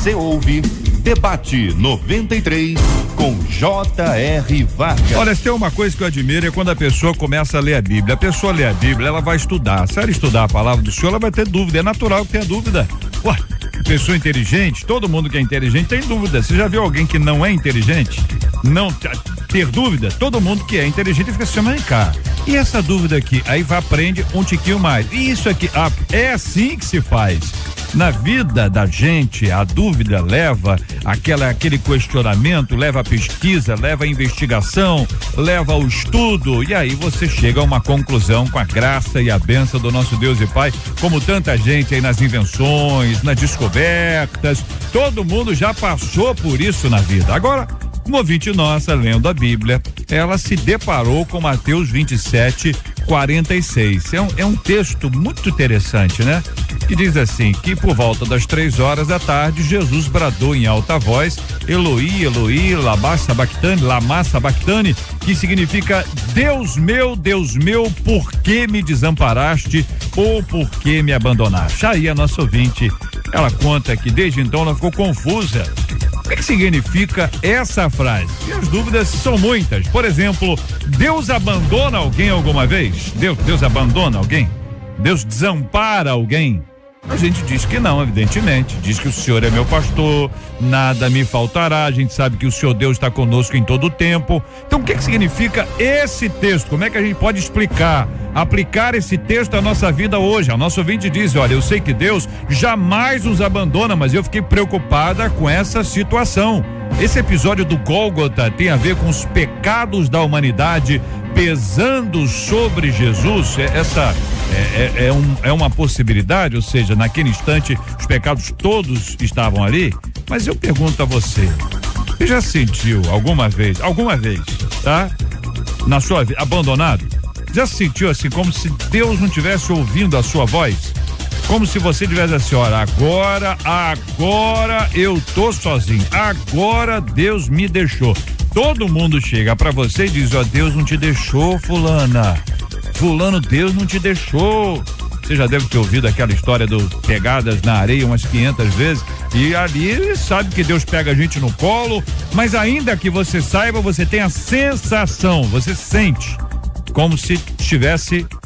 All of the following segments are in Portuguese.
Você ouve Debate 93 com J.R. Vargas. Olha, se tem uma coisa que eu admiro é quando a pessoa começa a ler a Bíblia. A pessoa lê a Bíblia, ela vai estudar. Se ela estudar a palavra do Senhor, ela vai ter dúvida. É natural que tenha dúvida. Ué, pessoa inteligente, todo mundo que é inteligente tem dúvida. Você já viu alguém que não é inteligente? Não ter dúvida? Todo mundo que é inteligente fica assim, mas cá. E essa dúvida aqui? Aí vai, aprende um tiquinho mais. E isso aqui, é assim que se faz. Na vida da gente, a dúvida leva aquele questionamento, leva a pesquisa, leva a investigação, leva ao estudo, e aí você chega a uma conclusão com a graça e a bênção do nosso Deus e Pai, como tanta gente aí nas invenções, nas descobertas, todo mundo já passou por isso na vida. Agora, uma ouvinte nossa, lendo a Bíblia, ela se deparou com Mateus 27:46. É um texto muito interessante, né? Que diz assim, que por volta das 3 horas da tarde, Jesus bradou em alta voz, Eloi, Eloi, lama sabachthani, que significa Deus meu, por que me desamparaste ou por que me abandonaste? Aí a nossa ouvinte, ela conta que desde então ela ficou confusa. O que significa essa frase? E as dúvidas são muitas. Por exemplo, Deus abandona alguém alguma vez? Deus abandona alguém? Deus desampara alguém? A gente diz que não, evidentemente. Diz que o Senhor é meu pastor, nada me faltará. A gente sabe que o Senhor Deus está conosco em todo o tempo. Então, o que significa esse texto? Como é que a gente pode aplicar esse texto à nossa vida hoje? A nossa ouvinte diz, olha, eu sei que Deus jamais nos abandona, mas eu fiquei preocupada com essa situação. Esse episódio do Gólgota tem a ver com os pecados da humanidade pesando sobre Jesus. Essa é uma possibilidade, ou seja, naquele instante os pecados todos estavam ali. Mas eu pergunto a você já sentiu alguma vez, tá? Na sua vida, abandonado? Já se sentiu assim, como se Deus não estivesse ouvindo a sua voz? Como se você tivesse assim, olha, agora eu tô sozinho, agora Deus me deixou. Todo mundo chega pra você e diz, ó, Deus não te deixou, fulano, Deus não te deixou. Você já deve ter ouvido aquela história do pegadas na areia umas 500 vezes, e ali sabe que Deus pega a gente no colo, mas ainda que você saiba, você tem a sensação, você sente como se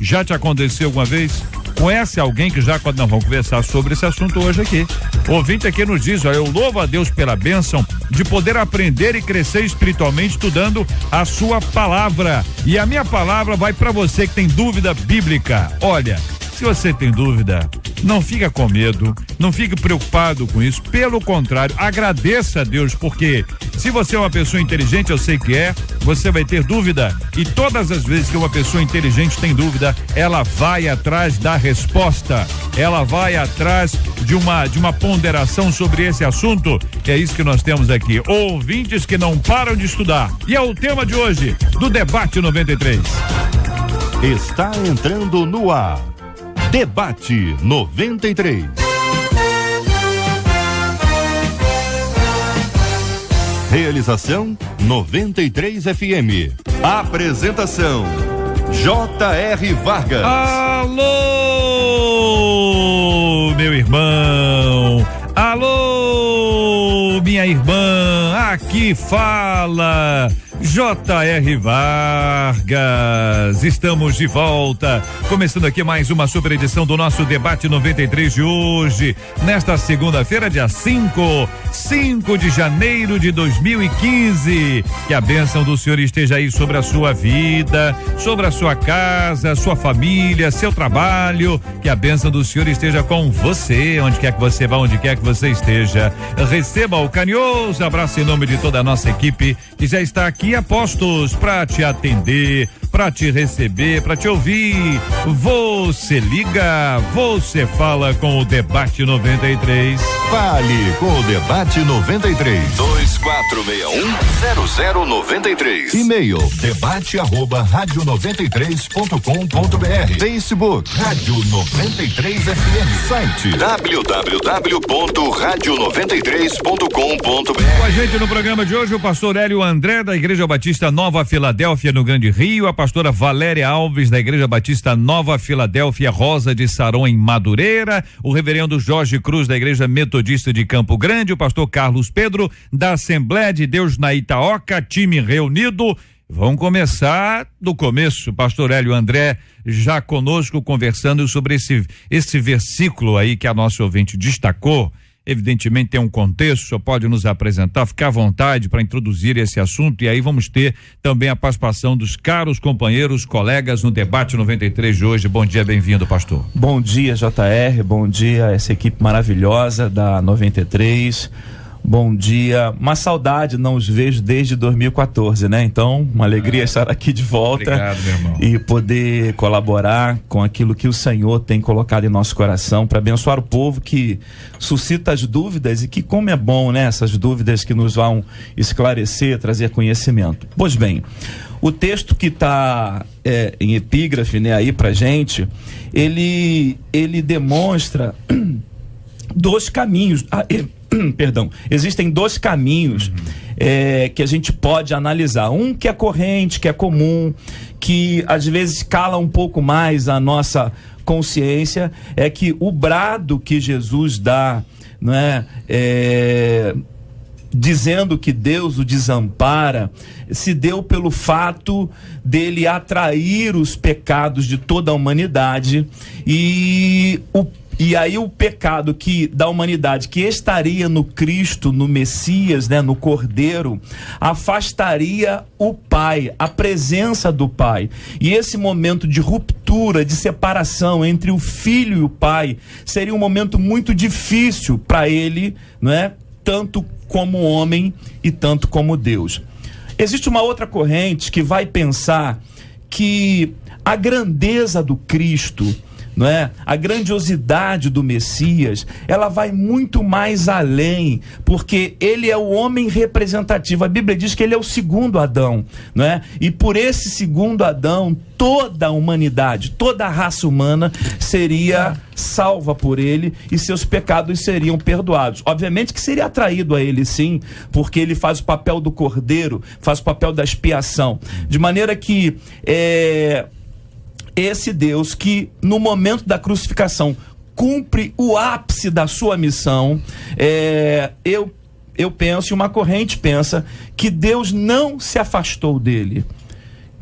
já te aconteceu alguma vez? Conhece alguém que já, nós vamos conversar sobre esse assunto hoje aqui. O ouvinte aqui nos diz, olha, eu louvo a Deus pela bênção de poder aprender e crescer espiritualmente estudando a sua palavra. E a minha palavra vai para você que tem dúvida bíblica. Olha, se você tem dúvida, não fica com medo, não fique preocupado com isso, pelo contrário, agradeça a Deus, porque se você é uma pessoa inteligente, eu sei que você vai ter dúvida, e todas as vezes que uma pessoa inteligente tem dúvida, ela vai atrás da resposta, ela vai atrás de uma ponderação sobre esse assunto. É isso que nós temos aqui, ouvintes que não param de estudar, e é o tema de hoje do Debate 93. Está entrando no ar Debate 93. Realização 93 FM. Apresentação J.R. Vargas. Alô, meu irmão. Alô, minha irmã. Aqui fala J.R. Vargas, estamos de volta, começando aqui mais uma super edição do nosso Debate 93 de hoje, nesta segunda-feira, dia 5 de janeiro de 2015, que a bênção do Senhor esteja aí sobre a sua vida, sobre a sua casa, sua família, seu trabalho, que a bênção do Senhor esteja com você, onde quer que você vá, onde quer que você esteja. Receba o carinhoso abraço em nome de toda a nossa equipe, que já está aqui a postos para te atender, para te receber, para te ouvir. Você liga, você fala com o Debate 93. Fale com o Debate 93. 2461-0093. E-mail debate@radio93.com.br. Facebook Rádio 93 FM. Site www.radio93.com.br. Com a gente no programa de hoje o pastor Hélio André da Igreja Batista Nova Filadélfia no Grande Rio, a pastora pastora Valéria Alves, da Igreja Batista Nova Filadélfia Rosa de Saron, em Madureira, o reverendo Jorge Cruz, da Igreja Metodista de Campo Grande, o pastor Carlos Pedro, da Assembleia de Deus na Itaoca, time reunido. Vamos começar do começo, pastor Hélio André já conosco conversando sobre esse versículo aí que a nossa ouvinte destacou. Evidentemente tem um contexto, só pode nos apresentar, ficar à vontade para introduzir esse assunto, e aí vamos ter também a participação dos caros companheiros, colegas no debate 93 de hoje. Bom dia, bem-vindo, pastor. Bom dia, JR, bom dia essa equipe maravilhosa da 93. Bom dia, uma saudade, não os vejo desde 2014, né? Então, uma alegria estar aqui de volta. Obrigado, meu irmão. E poder colaborar com aquilo que o Senhor tem colocado em nosso coração para abençoar o povo que suscita as dúvidas, e que como é bom, né? Essas dúvidas que nos vão esclarecer, trazer conhecimento. Pois bem, o texto que está em epígrafe, né, aí pra gente, ele demonstra dois caminhos. Perdão, existem dois caminhos que a gente pode analisar. Um que é corrente, que é comum, que às vezes cala um pouco mais a nossa consciência, é que o brado que Jesus dá, não é, dizendo que Deus o desampara, se deu pelo fato dele atrair os pecados de toda a humanidade, e aí o pecado da humanidade que estaria no Cristo, no Messias, né, no Cordeiro, afastaria o Pai, a presença do Pai. E esse momento de ruptura, de separação entre o Filho e o Pai, seria um momento muito difícil para ele, não é? Tanto como homem e tanto como Deus. Existe uma outra corrente que vai pensar que a grandeza do Cristo, não é? A grandiosidade do Messias, ela vai muito mais além, porque ele é o homem representativo. A Bíblia diz que ele é o segundo Adão, não é? E por esse segundo Adão, toda a humanidade, toda a raça humana seria salva por ele e seus pecados seriam perdoados. Obviamente que seria atraído a ele, sim, porque ele faz o papel do cordeiro, faz o papel da expiação, de maneira que esse Deus que no momento da crucificação cumpre o ápice da sua missão, eu penso, e uma corrente pensa, que Deus não se afastou dele,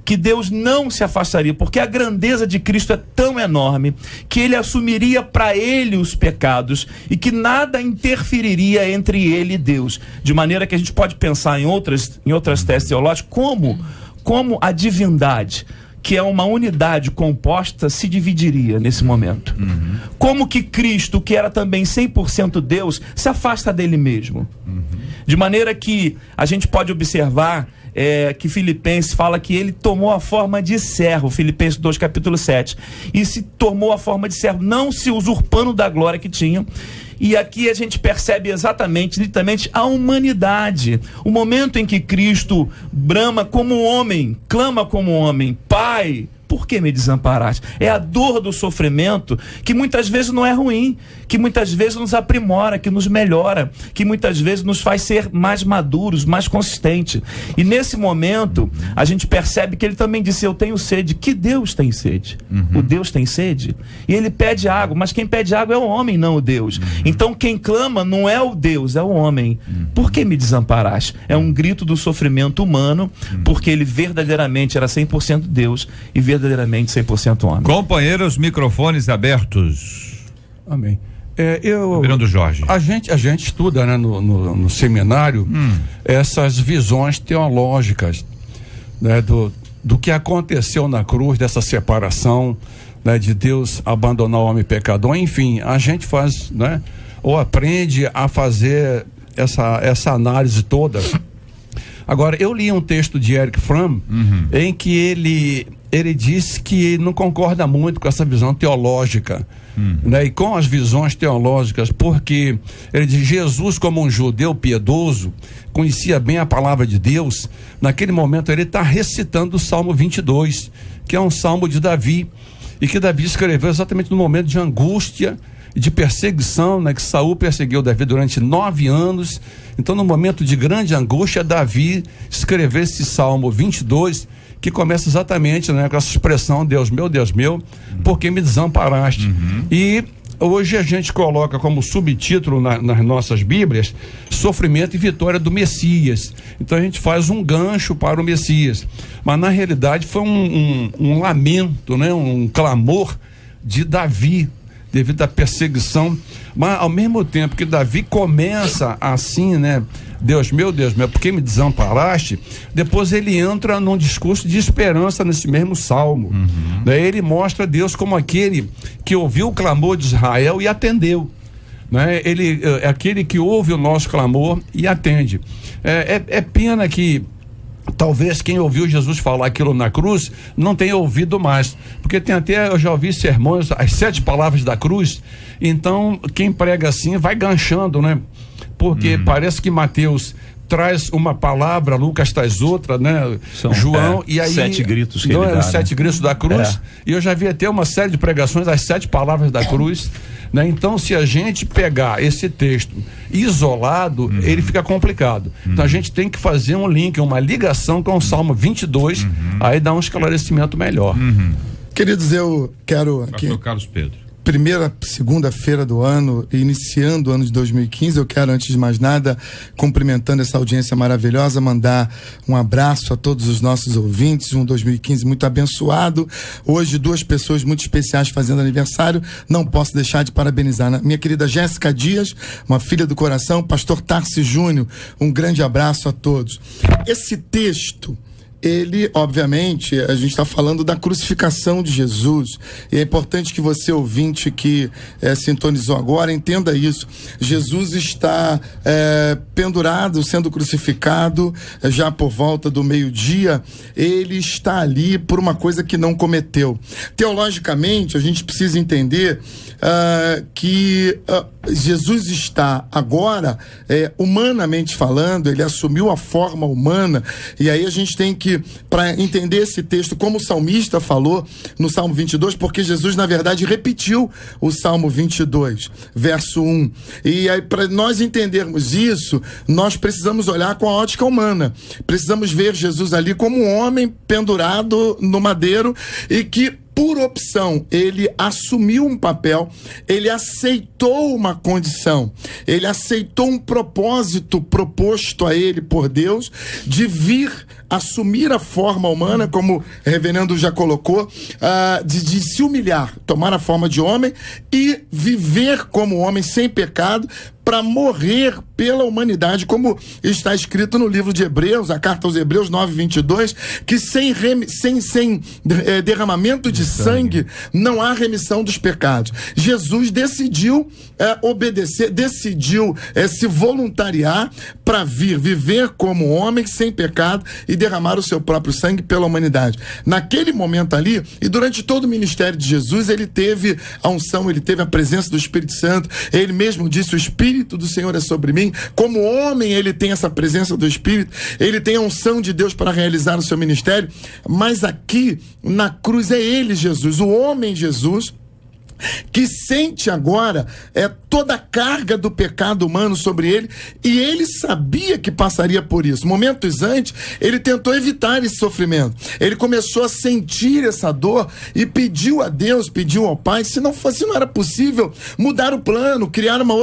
que Deus não se afastaria, porque a grandeza de Cristo é tão enorme que ele assumiria para ele os pecados e que nada interferiria entre ele e Deus, de maneira que a gente pode pensar em outras teses teológicas como a divindade, que é uma unidade composta, se dividiria nesse momento. Como que Cristo, que era também 100% Deus, se afasta dele mesmo. De maneira que a gente pode observar que Filipenses fala que ele tomou a forma de servo, Filipenses 2, capítulo 7, e se tomou a forma de servo, não se usurpando da glória que tinha. E aqui a gente percebe exatamente, literalmente, a humanidade. O momento em que Cristo brama como homem, clama como homem: Pai, por que me desamparaste? É a dor do sofrimento que muitas vezes não é ruim, que muitas vezes nos aprimora, que nos melhora, que muitas vezes nos faz ser mais maduros, mais consistentes. E nesse momento, a gente percebe que ele também disse: eu tenho sede. Que Deus tem sede? O Deus tem sede? E ele pede água, mas quem pede água é o homem, não o Deus. Então quem clama não é o Deus, é o homem. Por que me desamparaste? É um grito do sofrimento humano, porque ele verdadeiramente era 100% Deus e verdadeiramente 100% homem. Companheiros, microfones abertos. Amém. Reverendo Jorge. A gente estuda, né, no seminário essas visões teológicas, né, do que aconteceu na cruz, dessa separação, né, de Deus abandonar o homem pecador. Enfim, a gente faz, né, ou aprende a fazer essa análise toda. Agora, eu li um texto de Erich Fromm em que ele diz que não concorda muito com essa visão teológica, né, e com as visões teológicas, porque ele diz: Jesus, como um judeu piedoso, conhecia bem a palavra de Deus. Naquele momento ele está recitando o Salmo 22, que é um salmo de Davi, e que Davi escreveu exatamente no momento de angústia, de perseguição, né, que Saul perseguiu Davi durante 9 anos. Então, no momento de grande angústia, Davi escreveu esse Salmo 22, que começa exatamente, né, com essa expressão, Deus meu, por que me desamparaste? E hoje a gente coloca como subtítulo nas nossas Bíblias, sofrimento e vitória do Messias. Então a gente faz um gancho para o Messias, mas na realidade foi um lamento, né, um clamor de Davi, devido à perseguição, mas ao mesmo tempo que Davi começa assim, né, Deus meu, por que me desamparaste? Depois ele entra num discurso de esperança nesse mesmo salmo. Daí ele mostra Deus como aquele que ouviu o clamor de Israel e atendeu. Né? Ele é aquele que ouve o nosso clamor e atende. É pena que talvez quem ouviu Jesus falar aquilo na cruz não tenha ouvido mais, porque eu já ouvi sermões, as 7 palavras da cruz. Então quem prega assim vai ganchando, né? Porque parece que Mateus traz uma palavra, Lucas traz outra, né? João, e aí 7 gritos que ele dá, os 7 gritos da cruz, e eu já vi até uma série de pregações das 7 palavras da cruz, né? Então se a gente pegar esse texto isolado, ele fica complicado. Então a gente tem que fazer um link, uma ligação com o Salmo 22, aí dá um esclarecimento melhor. Queridos, eu quero aqui, Pastor Carlos Pedro, primeira segunda-feira do ano, iniciando o ano de 2015, eu quero, antes de mais nada, cumprimentando essa audiência maravilhosa, mandar um abraço a todos os nossos ouvintes, um 2015 muito abençoado. Hoje 2 pessoas muito especiais fazendo aniversário, não posso deixar de parabenizar minha querida Jéssica Dias, uma filha do coração, pastor Tarci Júnior, um grande abraço a todos. Esse texto, ele, obviamente, a gente está falando da crucificação de Jesus, e é importante que você, ouvinte que sintonizou agora, entenda isso. Jesus está pendurado, sendo crucificado, já por volta do meio-dia. Ele está ali por uma coisa que não cometeu. Teologicamente, a gente precisa entender que Jesus está agora, humanamente falando, ele assumiu a forma humana, e aí a gente tem que, para entender esse texto, como o salmista falou no Salmo 22, porque Jesus, na verdade, repetiu o Salmo 22, verso 1. E aí, para nós entendermos isso, nós precisamos olhar com a ótica humana. Precisamos ver Jesus ali como um homem pendurado no madeiro e que, por opção, ele assumiu um papel, ele aceitou uma condição, ele aceitou um propósito proposto a ele por Deus, de vir assumir a forma humana, como o reverendo já colocou, de se humilhar, tomar a forma de homem e viver como homem sem pecado, para morrer pela humanidade, como está escrito no livro de Hebreus, a carta aos Hebreus 9:22, que sem derramamento de sangue não há remissão dos pecados. Jesus decidiu obedecer, decidiu se voluntariar para viver como homem sem pecado e derramar o seu próprio sangue pela humanidade. Naquele momento ali, e durante todo o ministério de Jesus, ele teve a unção, ele teve a presença do Espírito Santo. Ele mesmo disse: o Espírito do Senhor é sobre mim. Como homem, ele tem essa presença do Espírito, ele tem a unção de Deus para realizar o seu ministério. Mas aqui na cruz é ele, Jesus, o homem Jesus, que sente agora toda a carga do pecado humano sobre ele, e ele sabia que passaria por isso. Momentos antes, ele tentou evitar esse sofrimento. Ele começou a sentir essa dor e pediu a Deus, pediu ao Pai, se não era possível, mudar o plano, criar uma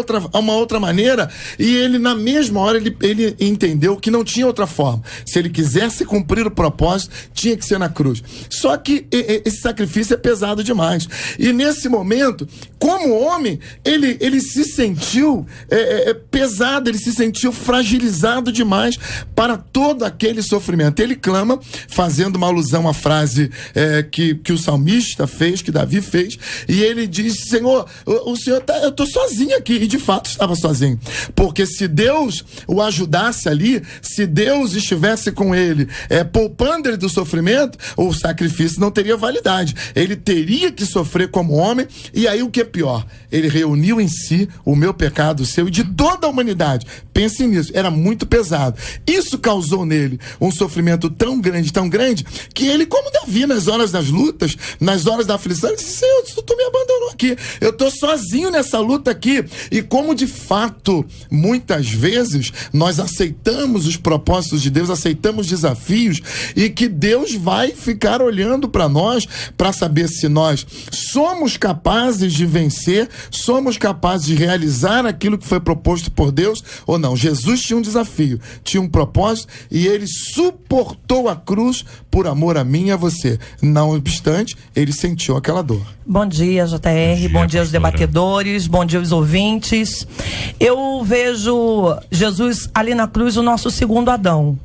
outra maneira, e ele, na mesma hora, ele entendeu que não tinha outra forma. Se ele quisesse cumprir o propósito, tinha que ser na cruz. Só que esse sacrifício é pesado demais. E nesse momento, como homem, ele se sentiu pesado, ele se sentiu fragilizado demais para todo aquele sofrimento. Ele clama, fazendo uma alusão à frase que o salmista fez, que Davi fez, e ele diz: Senhor, o Senhor eu estou sozinho aqui. E de fato estava sozinho, porque se Deus o ajudasse ali, se Deus estivesse com ele, poupando ele do sofrimento, o sacrifício não teria validade. Ele teria que sofrer como homem E aí o que é pior? Ele reuniu em si o meu pecado, o seu e de toda a humanidade. Pense nisso, era muito pesado. Isso causou nele um sofrimento tão grande, que ele, como Davi, nas horas das lutas, nas horas da aflição, ele disse: Senhor, tu me abandonou aqui, eu tô sozinho nessa luta aqui. E como de fato, muitas vezes, nós aceitamos os propósitos de Deus, aceitamos desafios, e que Deus vai ficar olhando para nós, para saber se nós somos capazes de vencer, somos capazes de realizar aquilo que foi proposto por Deus ou não. Jesus tinha um desafio, tinha um propósito, e ele suportou a cruz por amor a mim e a você. Não obstante, ele sentiu aquela dor. Bom dia, JR, bom dia aos debatedores, bom dia aos ouvintes. Eu vejo Jesus ali na cruz, o nosso segundo Adão.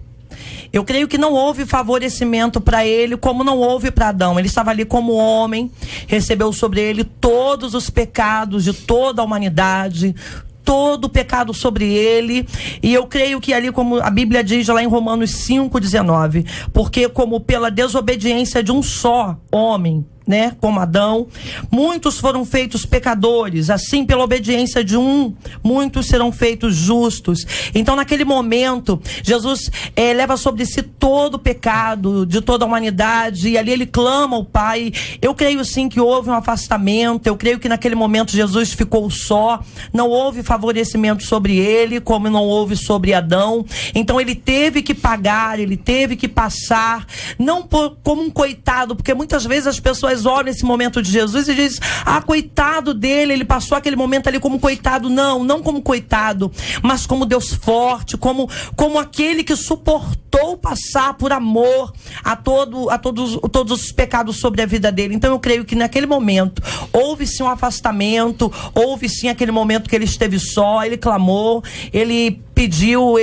Eu creio que não houve favorecimento para ele, como não houve para Adão. Ele estava ali como homem, recebeu sobre ele todos os pecados de toda a humanidade, todo o pecado sobre ele, e eu creio que ali, como a Bíblia diz lá em Romanos 5:19, porque como pela desobediência de um só homem, né, como Adão, muitos foram feitos pecadores, assim pela obediência de um, muitos serão feitos justos. Então naquele momento, Jesus leva sobre si todo o pecado de toda a humanidade, e ali ele clama ao Pai. Eu creio sim que houve um afastamento, eu creio que naquele momento Jesus ficou só, não houve favorecimento sobre ele, como não houve sobre Adão. Então ele teve que pagar, ele teve que passar, não como um coitado, porque muitas vezes as pessoas olham esse momento de Jesus e dizem: ah, coitado dele, ele passou aquele momento ali como coitado. Não como coitado, mas como Deus forte, como aquele que suportou passar por amor a todos os pecados sobre a vida dele. Então eu creio que naquele momento houve sim um afastamento, houve sim aquele momento que ele esteve só, ele clamou, ele pediu,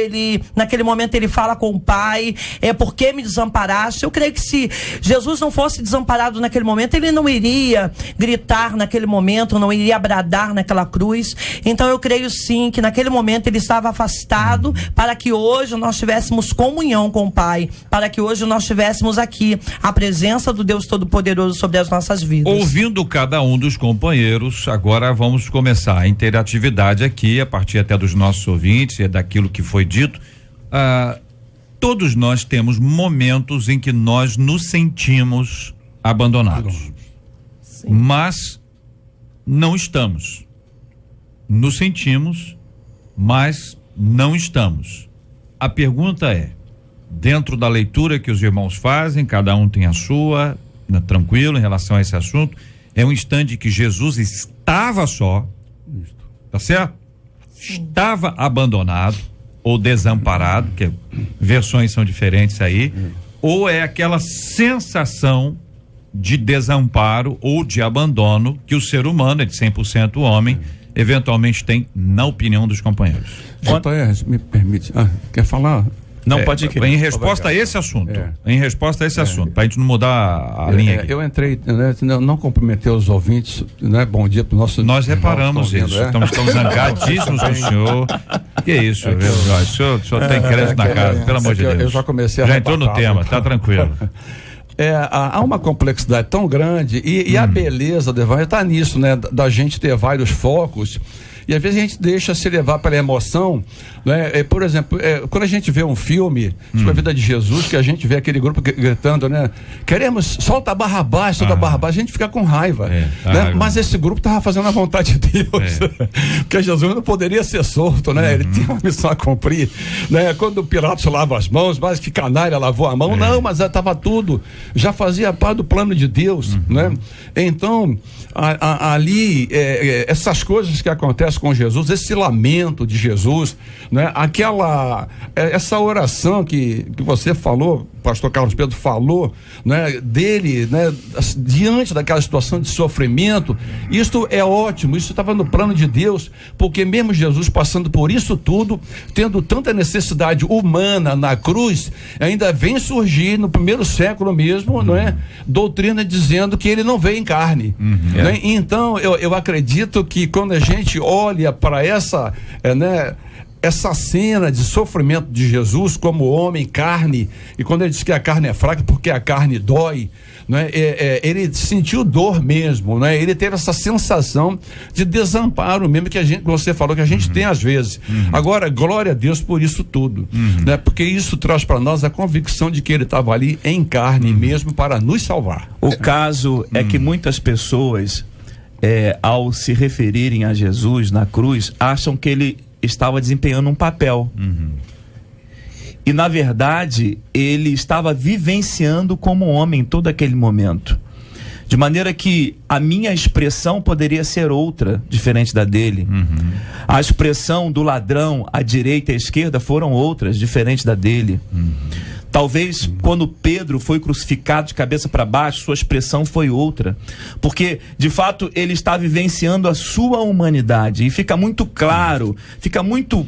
naquele momento ele fala com o Pai: por que me desamparaste? Eu creio que se Jesus não fosse desamparado naquele momento, ele não iria gritar naquele momento, não iria bradar naquela cruz. Então eu creio sim que naquele momento ele estava afastado, para que hoje nós tivéssemos comunhão com o Pai, para que hoje nós tivéssemos aqui a presença do Deus Todo-Poderoso sobre as nossas vidas. Ouvindo cada um dos companheiros, agora vamos começar a interatividade aqui, a partir até dos nossos ouvintes e daquilo que foi dito. Todos nós temos momentos em que nós nos sentimos abandonados. Sim. Mas não estamos. Nos sentimos, mas não estamos. A pergunta é, dentro da leitura que os irmãos fazem, cada um tem a sua, né, tranquilo em relação a esse assunto, é um instante que Jesus estava só, tá certo? Sim. Estava abandonado ou desamparado, que versões são diferentes aí, ou é aquela sensação de desamparo ou de abandono que o ser humano, é de 100% homem, eventualmente tem, na opinião dos companheiros. JR, me permite, quer falar? Não, pode ir. Em resposta a esse assunto. Em resposta a esse assunto, para a gente não mudar a linha aqui. Eu entrei, né, não cumprimentei os ouvintes, né? Bom dia para o nosso... Nós reparamos isso, estamos zangadíssimos com o senhor. Que isso, o senhor tem crédito na casa, pelo amor de Deus. Eu já comecei a... Já entrou no tema, tá tranquilo. Há uma complexidade tão grande e a beleza do evangelho está nisso, né? Da gente ter vários focos. E às vezes a gente deixa se levar pela emoção, né? Por exemplo, quando a gente vê um filme sobre a vida de Jesus, que a gente vê aquele grupo gritando, né? Queremos, solta Barrabás, a gente fica com raiva, né? Mas esse grupo estava fazendo a vontade de Deus, porque Jesus não poderia ser solto, né? Ele tinha uma missão a cumprir, né? Quando o Pilatos lava as mãos, mas que canalha lavou a mão, não, mas estava tudo, já fazia parte do plano de Deus, né? Então, ali, essas coisas que acontecem com Jesus, esse lamento de Jesus, né? Essa oração que você falou, o pastor Carlos Pedro falou, né? Dele, né? Diante daquela situação de sofrimento, isso é ótimo, isso estava no plano de Deus, porque mesmo Jesus passando por isso tudo, tendo tanta necessidade humana na cruz, ainda vem surgir no primeiro século mesmo, não é? Doutrina dizendo que ele não veio em carne, né? Então eu acredito que quando a gente olha para essa cena de sofrimento de Jesus como homem, carne, e quando ele diz que a carne é fraca porque a carne dói, né? Ele sentiu dor mesmo, né? Ele teve essa sensação de desamparo mesmo que você falou que a gente tem às vezes. Agora, glória a Deus por isso tudo, né? Porque isso traz para nós a convicção de que ele estava ali em carne mesmo para nos salvar. O caso é que muitas pessoas, ao se referirem a Jesus na cruz, acham que ele estava desempenhando um papel. E na verdade, ele estava vivenciando como homem todo aquele momento. De maneira que a minha expressão poderia ser outra, diferente da dele. A expressão do ladrão à direita e à esquerda foram outras, diferentes da dele. Talvez quando Pedro foi crucificado de cabeça para baixo, sua expressão foi outra. Porque, de fato, ele está vivenciando a sua humanidade. E fica muito claro, fica muito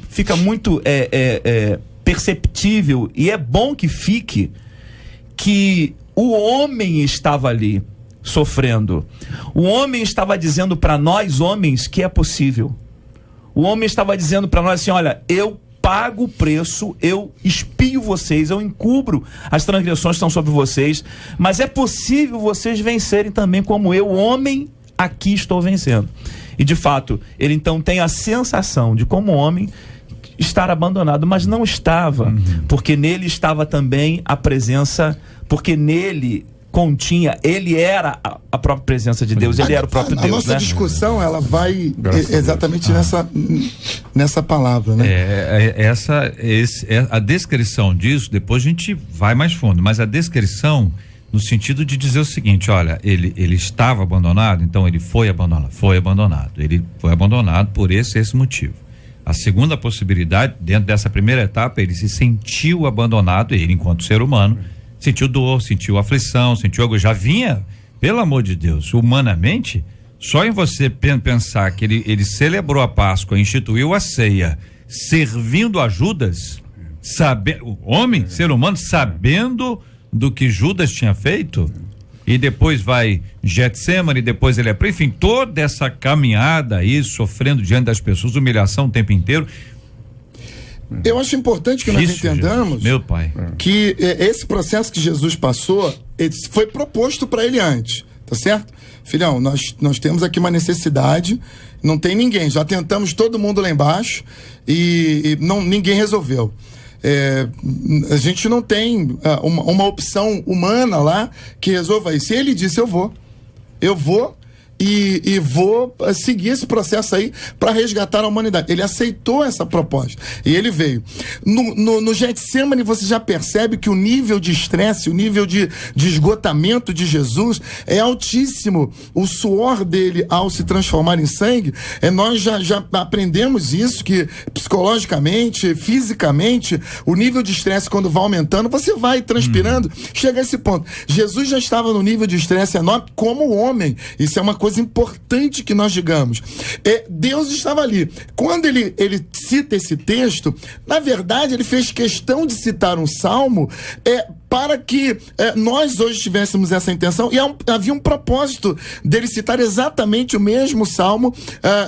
perceptível, e é bom que fique, que o homem estava ali sofrendo. O homem estava dizendo para nós, homens, que é possível. O homem estava dizendo para nós assim: olha, eu pago o preço, eu espio vocês, eu encubro as transgressões que estão sobre vocês, mas é possível vocês vencerem também como eu, homem, aqui estou vencendo. E de fato, ele então tem a sensação de, como homem, estar abandonado, mas não estava, porque nele estava também a presença, porque nele continha, ele era a própria presença de Deus, ele era o próprio Deus. A nossa discussão, ela vai exatamente nessa palavra, né? A descrição disso, depois a gente vai mais fundo, mas a descrição no sentido de dizer o seguinte: olha, ele estava abandonado, então ele foi abandonado, ele foi abandonado por esse motivo. A segunda possibilidade, dentro dessa primeira etapa, ele se sentiu abandonado, ele enquanto ser humano, sentiu dor, sentiu aflição, já vinha, pelo amor de Deus, humanamente, só em você pensar que ele celebrou a Páscoa, instituiu a ceia, servindo a Judas, o homem, ser humano, sabendo do que Judas tinha feito, e depois vai Getsemane, depois ele enfim, toda essa caminhada aí, sofrendo diante das pessoas, humilhação o tempo inteiro. Eu acho importante que nós entendamos, Jesus, meu pai, que esse processo que Jesus passou, foi proposto para ele antes, tá certo? Filhão, nós temos aqui uma necessidade, não tem ninguém, já tentamos todo mundo lá embaixo e ninguém resolveu. A gente não tem uma opção humana lá que resolva isso. E ele disse: eu vou e vou seguir esse processo aí para resgatar a humanidade. Ele aceitou essa proposta e ele veio. No Getsemane você já percebe que o nível de estresse, o nível de esgotamento de Jesus é altíssimo. O suor dele, ao se transformar em sangue, nós já aprendemos isso, que psicologicamente, fisicamente, o nível de estresse, quando vai aumentando, você vai transpirando, chega a esse ponto. Jesus já estava no nível de estresse enorme como homem. Isso é uma coisa importante que nós digamos. Deus estava ali. Quando ele cita esse texto, na verdade ele fez questão de citar um salmo para que nós hoje tivéssemos essa intenção, e havia um propósito dele citar exatamente o mesmo salmo,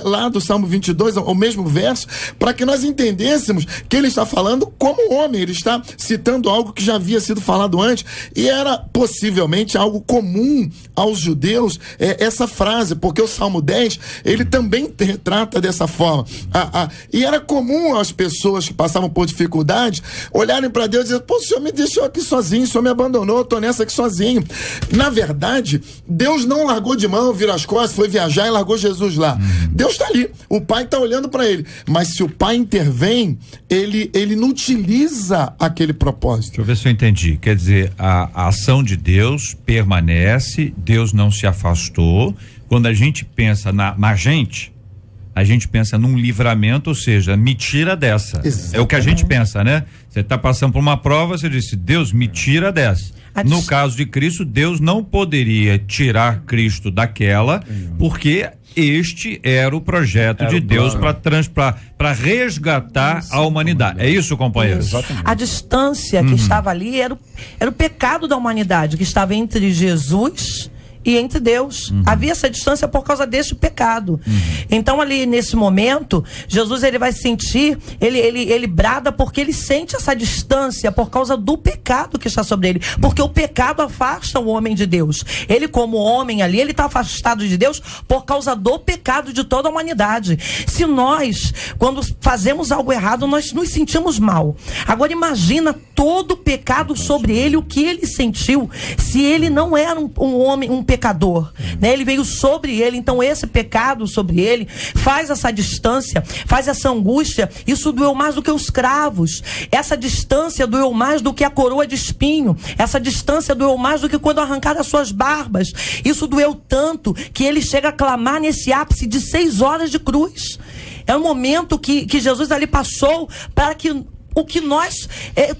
lá do Salmo 22, o mesmo verso, para que nós entendêssemos que ele está falando como homem, ele está citando algo que já havia sido falado antes, e era possivelmente algo comum aos judeus, essa frase, porque o Salmo 10, ele também retrata dessa forma, e era comum às pessoas que passavam por dificuldades olharem para Deus e dizer: pô, o Senhor me deixou aqui sozinho, o Senhor me abandonou, eu tô nessa aqui sozinho. Na verdade, Deus não largou de mão, virou as costas, foi viajar e largou Jesus lá. Deus tá ali, o Pai tá olhando para ele, mas se o Pai intervém, ele não utiliza aquele propósito. Deixa eu ver se eu entendi. Quer dizer, a ação de Deus permanece, Deus não se afastou. Quando a gente pensa na gente, a gente pensa num livramento, ou seja, me tira dessa. Exatamente. É o que a gente pensa, né? Você está passando por uma prova, você disse: Deus, me tira dessa. No caso de Cristo, Deus não poderia tirar Cristo daquela, porque este era o projeto de Deus para resgatar a humanidade. É isso, companheiro? Exatamente. A distância que estava ali era o pecado da humanidade, que estava entre Jesus e entre Deus. Havia essa distância por causa deste pecado. Então ali nesse momento, Jesus ele vai sentir, ele brada porque ele sente essa distância por causa do pecado que está sobre ele. Porque o pecado afasta o homem de Deus. Ele como homem ali, ele está afastado de Deus por causa do pecado de toda a humanidade. Se nós, quando fazemos algo errado, nós nos sentimos mal. Agora imagina todo o pecado sobre ele, o que ele sentiu, se ele não era um homem, um pecador, né? Ele veio sobre ele, então esse pecado sobre ele faz essa distância, faz essa angústia. Isso doeu mais do que os cravos, essa distância doeu mais do que a coroa de espinho, essa distância doeu mais do que quando arrancaram as suas barbas. Isso doeu tanto que ele chega a clamar nesse ápice de 6 horas de cruz. É um momento que Jesus ali passou para que o que nós,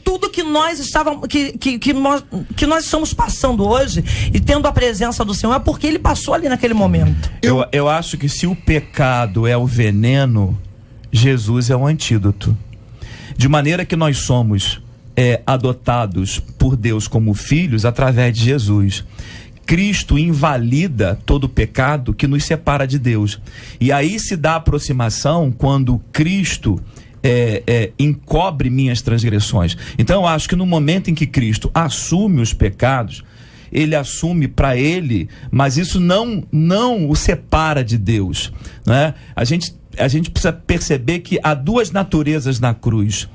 tudo que nós estávamos, que nós estamos passando hoje e tendo a presença do Senhor, é porque ele passou ali naquele momento. Eu acho que se o pecado é o veneno, Jesus é o antídoto. De maneira que nós somos adotados por Deus como filhos através de Jesus. Cristo invalida todo o pecado que nos separa de Deus. E aí se dá a aproximação quando Cristo encobre minhas transgressões. Então eu acho que no momento em que Cristo assume os pecados, ele assume para ele, mas isso não o separa de Deus, né? A gente precisa perceber que há 2 naturezas na cruz.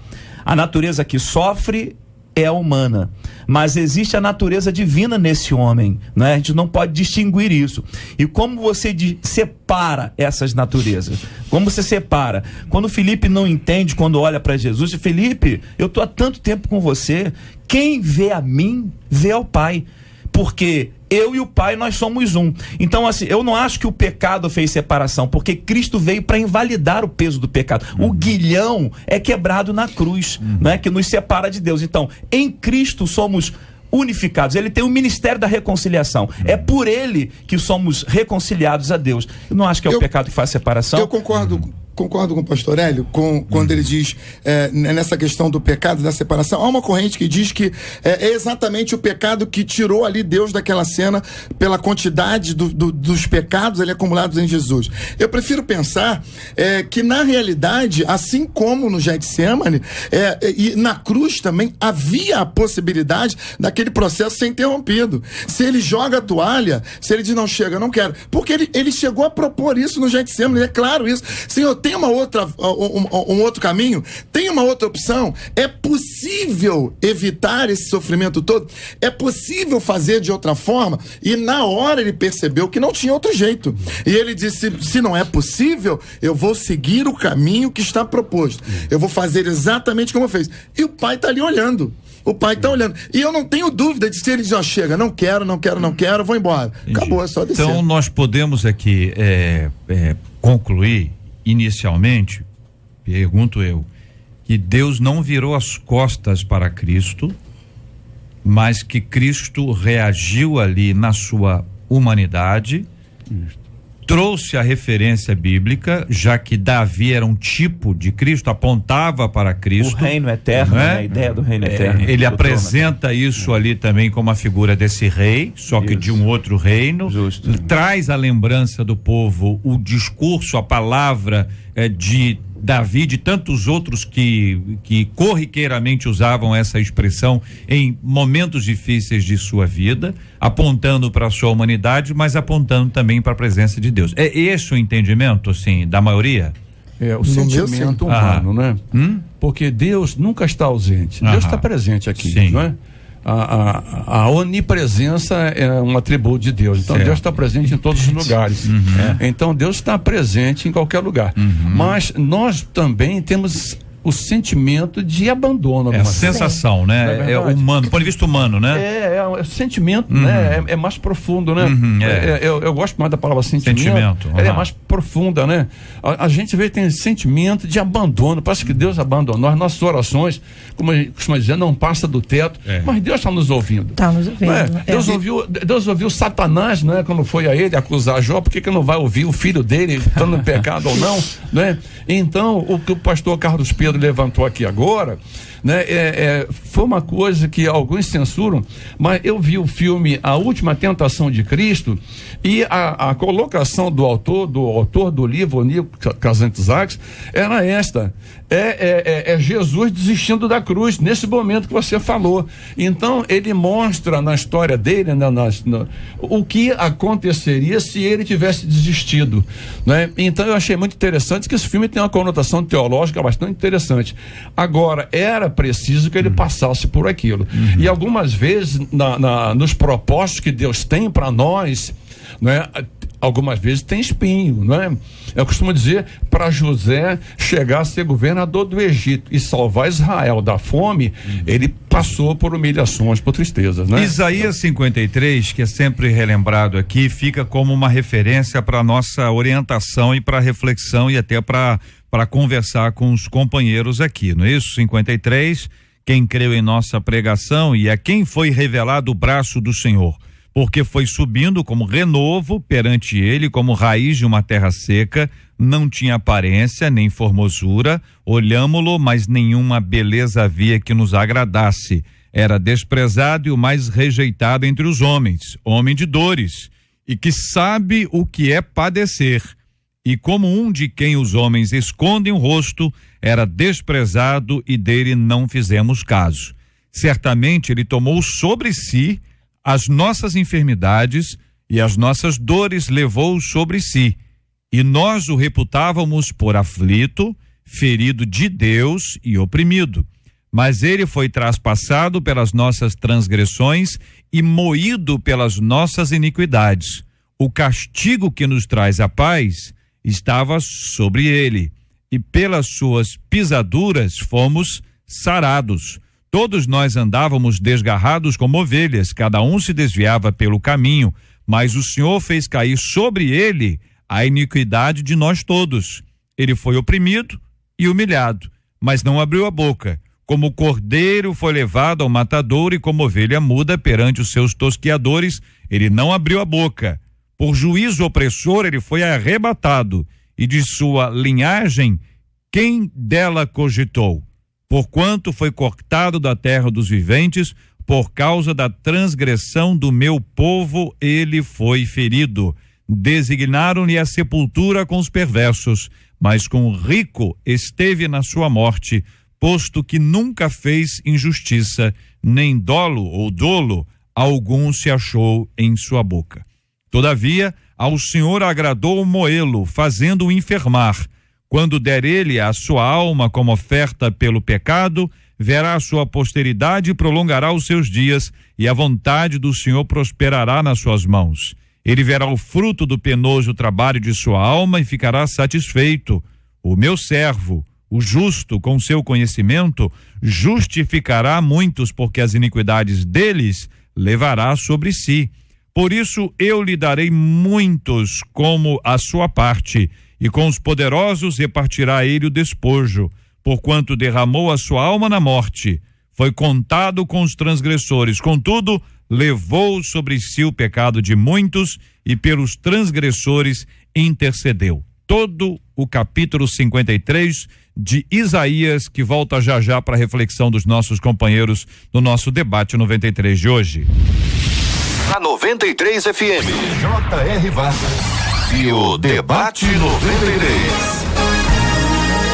A natureza que sofre é a humana, mas existe a natureza divina nesse homem, né? A gente não pode distinguir isso. E como você separa essas naturezas? Como você separa? Quando Felipe não entende, quando olha para Jesus, diz: Felipe, eu estou há tanto tempo com você, quem vê a mim, vê ao Pai, porque eu e o Pai, nós somos um. Então, assim, eu não acho que o pecado fez separação, porque Cristo veio para invalidar o peso do pecado. O guilhão é quebrado na cruz, né, que nos separa de Deus. Então, em Cristo somos unificados. Ele tem o ministério da reconciliação. É por ele que somos reconciliados a Deus. Eu não acho que é o pecado que faz separação. Eu concordo com o pastor Hélio, quando ele diz nessa questão do pecado, da separação. Há uma corrente que diz que é exatamente o pecado que tirou ali Deus daquela cena pela quantidade dos pecados ali acumulados em Jesus. Eu prefiro pensar que na realidade, assim como no Getsemane, e na cruz também havia a possibilidade daquele processo ser interrompido. Se ele joga a toalha, se ele diz: não chega, não quero, porque ele chegou a propor isso no Getsemane, é claro isso. Senhor, tem um outro caminho? Tem uma outra opção? É possível evitar esse sofrimento todo? É possível fazer de outra forma? E na hora ele percebeu que não tinha outro jeito. E ele disse: se não é possível, eu vou seguir o caminho que está proposto. Eu vou fazer exatamente como eu fiz. E o Pai está ali olhando. O Pai está olhando. E eu não tenho dúvida de se ele diz: ó, chega, não quero, vou embora. Entendi. Acabou, é só descer. Então nós podemos aqui concluir inicialmente, pergunto eu, que Deus não virou as costas para Cristo, mas que Cristo reagiu ali na sua humanidade, trouxe a referência bíblica, já que Davi era um tipo de Cristo, apontava para Cristo. O reino eterno, né? A ideia do reino eterno. Ele apresenta isso ali também como a figura desse rei, só que de um outro reino. Justo. Traz a lembrança do povo, o discurso, a palavra de Davi, de tantos outros que corriqueiramente usavam essa expressão em momentos difíceis de sua vida, apontando para a sua humanidade, mas apontando também para a presença de Deus. É esse o entendimento, assim, da maioria? É o sentimento humano, né? Porque Deus nunca está ausente. Deus está presente aqui, sim, não é? A onipresença é um atributo de Deus. Então, certo, Deus está presente em todos os lugares. Então, Deus está presente em qualquer lugar. Mas nós também temos o sentimento de abandono. É a sensação, né? É humano, do ponto de vista humano, né? É o sentimento, né? É mais profundo, né? Eu gosto mais da palavra sentimento. Ela é mais profunda, né? A gente vê que tem sentimento de abandono. Parece que Deus abandonou. As nossas orações, como a gente costuma dizer, não passa do teto. Mas Deus está nos ouvindo. Está nos ouvindo. Deus ouviu Satanás, né? Quando foi a ele acusar Jó. Por que não vai ouvir o filho dele, estando no pecado ou não, né? Então, o que o pastor Carlos Pedro Alexandre levantou aqui agora, né? Foi uma coisa que alguns censuram, mas eu vi o filme A Última Tentação de Cristo e a colocação do autor do livro, Onírio Casantes era esta: é Jesus desistindo da cruz, nesse momento que você falou. Então ele mostra na história dele, o que aconteceria se ele tivesse desistido, né? Então eu achei muito interessante que esse filme tem uma conotação teológica bastante interessante. Agora, era preciso que ele passasse por aquilo. E algumas vezes nos propósitos que Deus tem para nós, né, algumas vezes tem espinho, não é? Eu costumo dizer, para José chegar a ser governador do Egito e salvar Israel da fome, ele passou por humilhações, por tristezas, né? Isaías 53, que é sempre relembrado aqui, fica como uma referência para nossa orientação e para reflexão e até para conversar com os companheiros aqui, não é isso? 53, quem creu em nossa pregação e a quem foi revelado o braço do Senhor, porque foi subindo como renovo perante ele, como raiz de uma terra seca, não tinha aparência nem formosura, olhámo-lo, mas nenhuma beleza havia que nos agradasse. Era desprezado e o mais rejeitado entre os homens, homem de dores, e que sabe o que é padecer. E como um de quem os homens escondem o rosto, era desprezado e dele não fizemos caso. Certamente ele tomou sobre si as nossas enfermidades e as nossas dores levou sobre si. E nós o reputávamos por aflito, ferido de Deus e oprimido. Mas ele foi traspassado pelas nossas transgressões e moído pelas nossas iniquidades. O castigo que nos traz a paz estava sobre ele, e pelas suas pisaduras fomos sarados. Todos nós andávamos desgarrados como ovelhas, cada um se desviava pelo caminho, mas o Senhor fez cair sobre ele a iniquidade de nós todos. Ele foi oprimido e humilhado, mas não abriu a boca. Como cordeiro foi levado ao matadouro e como ovelha muda perante os seus tosqueadores, ele não abriu a boca. Por juízo opressor ele foi arrebatado, e de sua linhagem quem dela cogitou? Porquanto foi cortado da terra dos viventes, por causa da transgressão do meu povo ele foi ferido. Designaram-lhe a sepultura com os perversos, mas com o rico esteve na sua morte, posto que nunca fez injustiça, nem dolo ou dolo algum se achou em sua boca. Todavia, ao Senhor agradou moê-lo, fazendo-o enfermar. Quando der ele a sua alma como oferta pelo pecado, verá a sua posteridade e prolongará os seus dias, e a vontade do Senhor prosperará nas suas mãos. Ele verá o fruto do penoso trabalho de sua alma e ficará satisfeito. O meu servo, o justo, com seu conhecimento, justificará muitos, porque as iniquidades deles levará sobre si. Por isso eu lhe darei muitos como a sua parte, e com os poderosos repartirá ele o despojo, porquanto derramou a sua alma na morte, foi contado com os transgressores, contudo levou sobre si o pecado de muitos e pelos transgressores intercedeu. Todo o capítulo 53 de Isaías, que volta já já para a reflexão dos nossos companheiros no nosso debate 93 de hoje. A 93 FM, J.R. Vargas e o debate 93.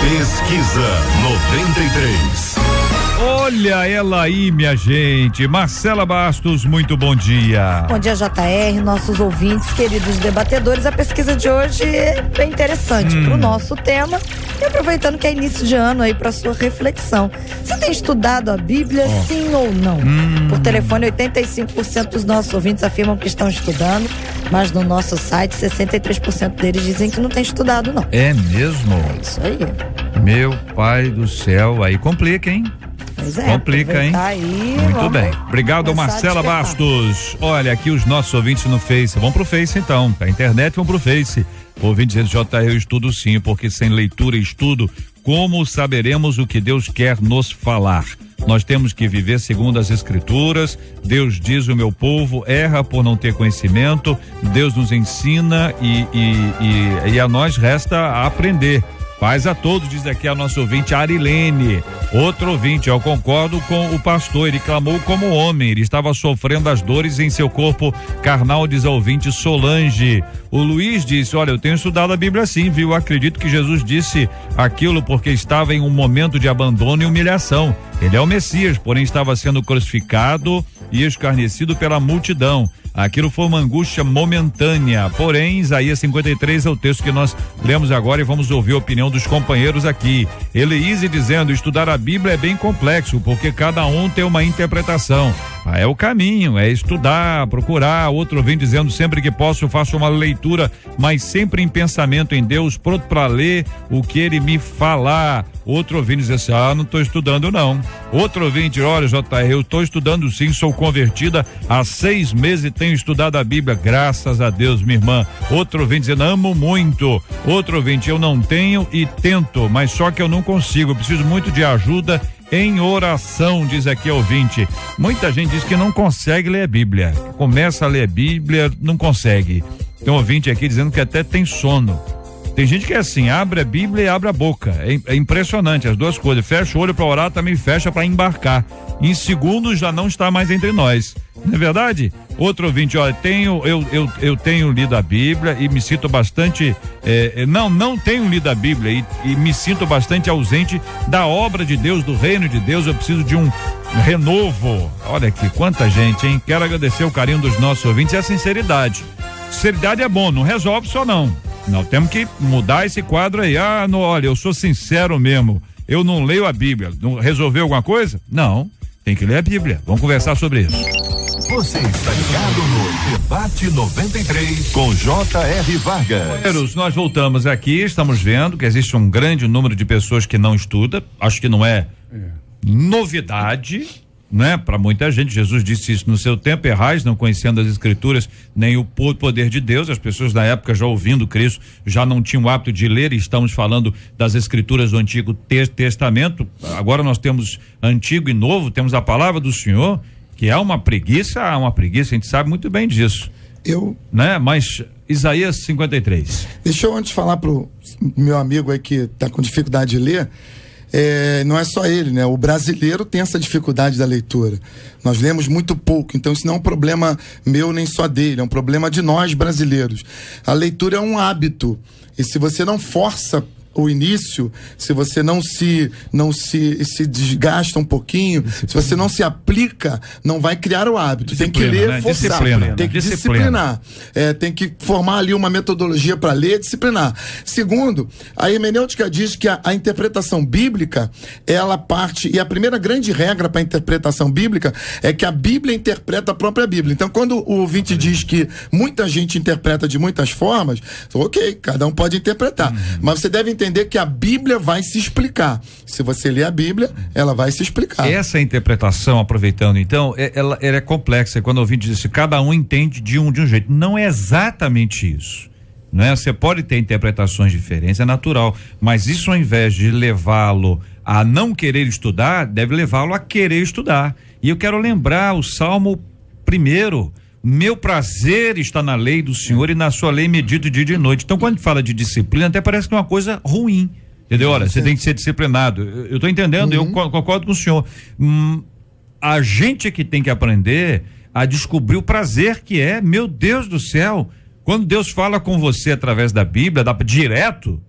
Pesquisa 93. Olha ela aí, minha gente. Marcela Bastos, muito bom dia. Bom dia, JR, nossos ouvintes, queridos debatedores. A pesquisa de hoje é bem interessante para o nosso tema. E aproveitando que é início de ano aí para sua reflexão. Você tem estudado a Bíblia, sim ou não? Por telefone, 85% dos nossos ouvintes afirmam que estão estudando, mas no nosso site, 63% deles dizem que não tem estudado, não. É mesmo? É isso aí. Meu pai do céu, aí complica, hein? Pois é, complica, hein? Aí, muito bem. Obrigado, Marcela Bastos. Olha, aqui os nossos ouvintes no Face. Vão pro Face, então. A internet vão pro Face. Ouvinte dizendo, JR, eu estudo sim, porque sem leitura e estudo, como saberemos o que Deus quer nos falar? Nós temos que viver segundo as Escrituras. Deus diz, o meu povo erra por não ter conhecimento. Deus nos ensina e a nós resta aprender. Paz a todos, diz aqui a nossa ouvinte Arilene. Outro ouvinte, eu concordo com o pastor, ele clamou como homem, ele estava sofrendo as dores em seu corpo carnal, diz a ouvinte Solange. O Luiz disse, olha, eu tenho estudado a Bíblia sim, viu? Acredito que Jesus disse aquilo porque estava em um momento de abandono e humilhação. Ele é o Messias, porém estava sendo crucificado e escarnecido pela multidão. Aquilo foi uma angústia momentânea, porém Isaías 53 é o texto que nós lemos agora e vamos ouvir a opinião dos companheiros aqui. Eleise dizendo, estudar a Bíblia é bem complexo, porque cada um tem uma interpretação. É o caminho, é estudar, procurar. Outro vem dizendo, sempre que posso faço uma leitura, mas sempre em pensamento em Deus, pronto para ler o que ele me falar. Outro ouvinte diz assim, não estou estudando não. Outro ouvinte, olha JR, eu estou estudando sim, sou convertida há 6 meses e tenho estudado a Bíblia, graças a Deus, minha irmã. Outro ouvinte dizendo, amo muito. Outro ouvinte, eu não tenho e tento, mas só que eu não consigo, eu preciso muito de ajuda em oração, diz aqui a ouvinte. Muita gente diz que não consegue ler a Bíblia, começa a ler a Bíblia, não consegue. Tem um ouvinte aqui dizendo que até tem sono. Tem gente que é assim, abre a Bíblia e abre a boca. É impressionante as duas coisas. Fecha o olho para orar, também fecha para embarcar. Em segundos já não está mais entre nós. Não é verdade? Outro ouvinte, olha, eu tenho lido a Bíblia e me sinto bastante. Não tenho lido a Bíblia e me sinto bastante ausente da obra de Deus, do reino de Deus. Eu preciso de um renovo. Olha aqui, quanta gente, hein? Quero agradecer o carinho dos nossos ouvintes e a sinceridade. Sinceridade é bom, não resolve só não. Nós temos que mudar esse quadro aí. Olha, eu sou sincero mesmo. Eu não leio a Bíblia. Não resolveu alguma coisa? Não. Tem que ler a Bíblia. Vamos conversar sobre isso. Você está ligado no Debate 93 com J.R. Vargas. Nós voltamos aqui, estamos vendo que existe um grande número de pessoas que não estuda. Acho que não é novidade, né? Para muita gente, Jesus disse isso no seu tempo, errais, não conhecendo as escrituras, nem o poder de Deus. As pessoas na época já ouvindo Cristo, já não tinham o hábito de ler, e estamos falando das escrituras do Antigo Testamento. Agora nós temos Antigo e Novo, temos a palavra do Senhor, que é uma preguiça, a gente sabe muito bem disso. Né? Mas Isaías 53. Deixa eu antes falar pro meu amigo aí que está com dificuldade de ler. Não é só ele, né? O brasileiro tem essa dificuldade da leitura. Nós lemos muito pouco, então isso não é um problema meu nem só dele, é um problema de nós brasileiros. A leitura é um hábito, e se você não força o início, se você não se desgasta um pouquinho, se você não se aplica, não vai criar o hábito. Tem que ler, né? Forçar, tem que disciplinar. Tem que formar ali uma metodologia para ler, disciplinar. Segundo, a hermenêutica diz que a interpretação bíblica, ela parte, e a primeira grande regra para a interpretação bíblica é que a Bíblia interpreta a própria Bíblia. Então, quando o ouvinte diz que muita gente interpreta de muitas formas, ok, cada um pode interpretar, mas você deve entender que a Bíblia vai se explicar. Se você ler a Bíblia, ela vai se explicar. Essa interpretação, aproveitando então, ela é complexa. Quando o ouvinte diz assim, cada um entende de um jeito. Não é exatamente isso, né? Você pode ter interpretações diferentes, é natural, mas isso, ao invés de levá-lo a não querer estudar, deve levá-lo a querer estudar. E eu quero lembrar o Salmo 1: meu prazer está na lei do Senhor e na sua lei medito dia e noite. Então, quando a gente fala de disciplina, até parece que é uma coisa ruim, entendeu? Olha, você tem que ser disciplinado. Eu estou entendendo, eu concordo com o senhor. A gente é que tem que aprender a descobrir o prazer que é, meu Deus do céu, quando Deus fala com você através da Bíblia, direto,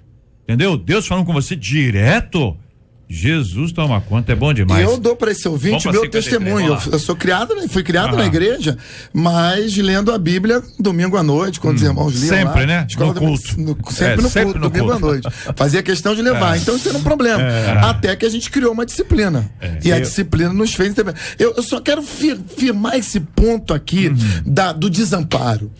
entendeu? Deus falando com você direto. Jesus toma conta, é bom demais. Eu dou para esse ouvinte meu testemunho. Eu sou criado, fui criado na igreja, mas lendo a Bíblia domingo à noite, quando os irmãos liam sempre, lá, né? No culto. Sempre no culto, domingo à noite. Fazia questão de levar. Então isso era um problema. Até que a gente criou uma disciplina. E a disciplina nos fez também. Eu só quero firmar esse ponto aqui do desamparo.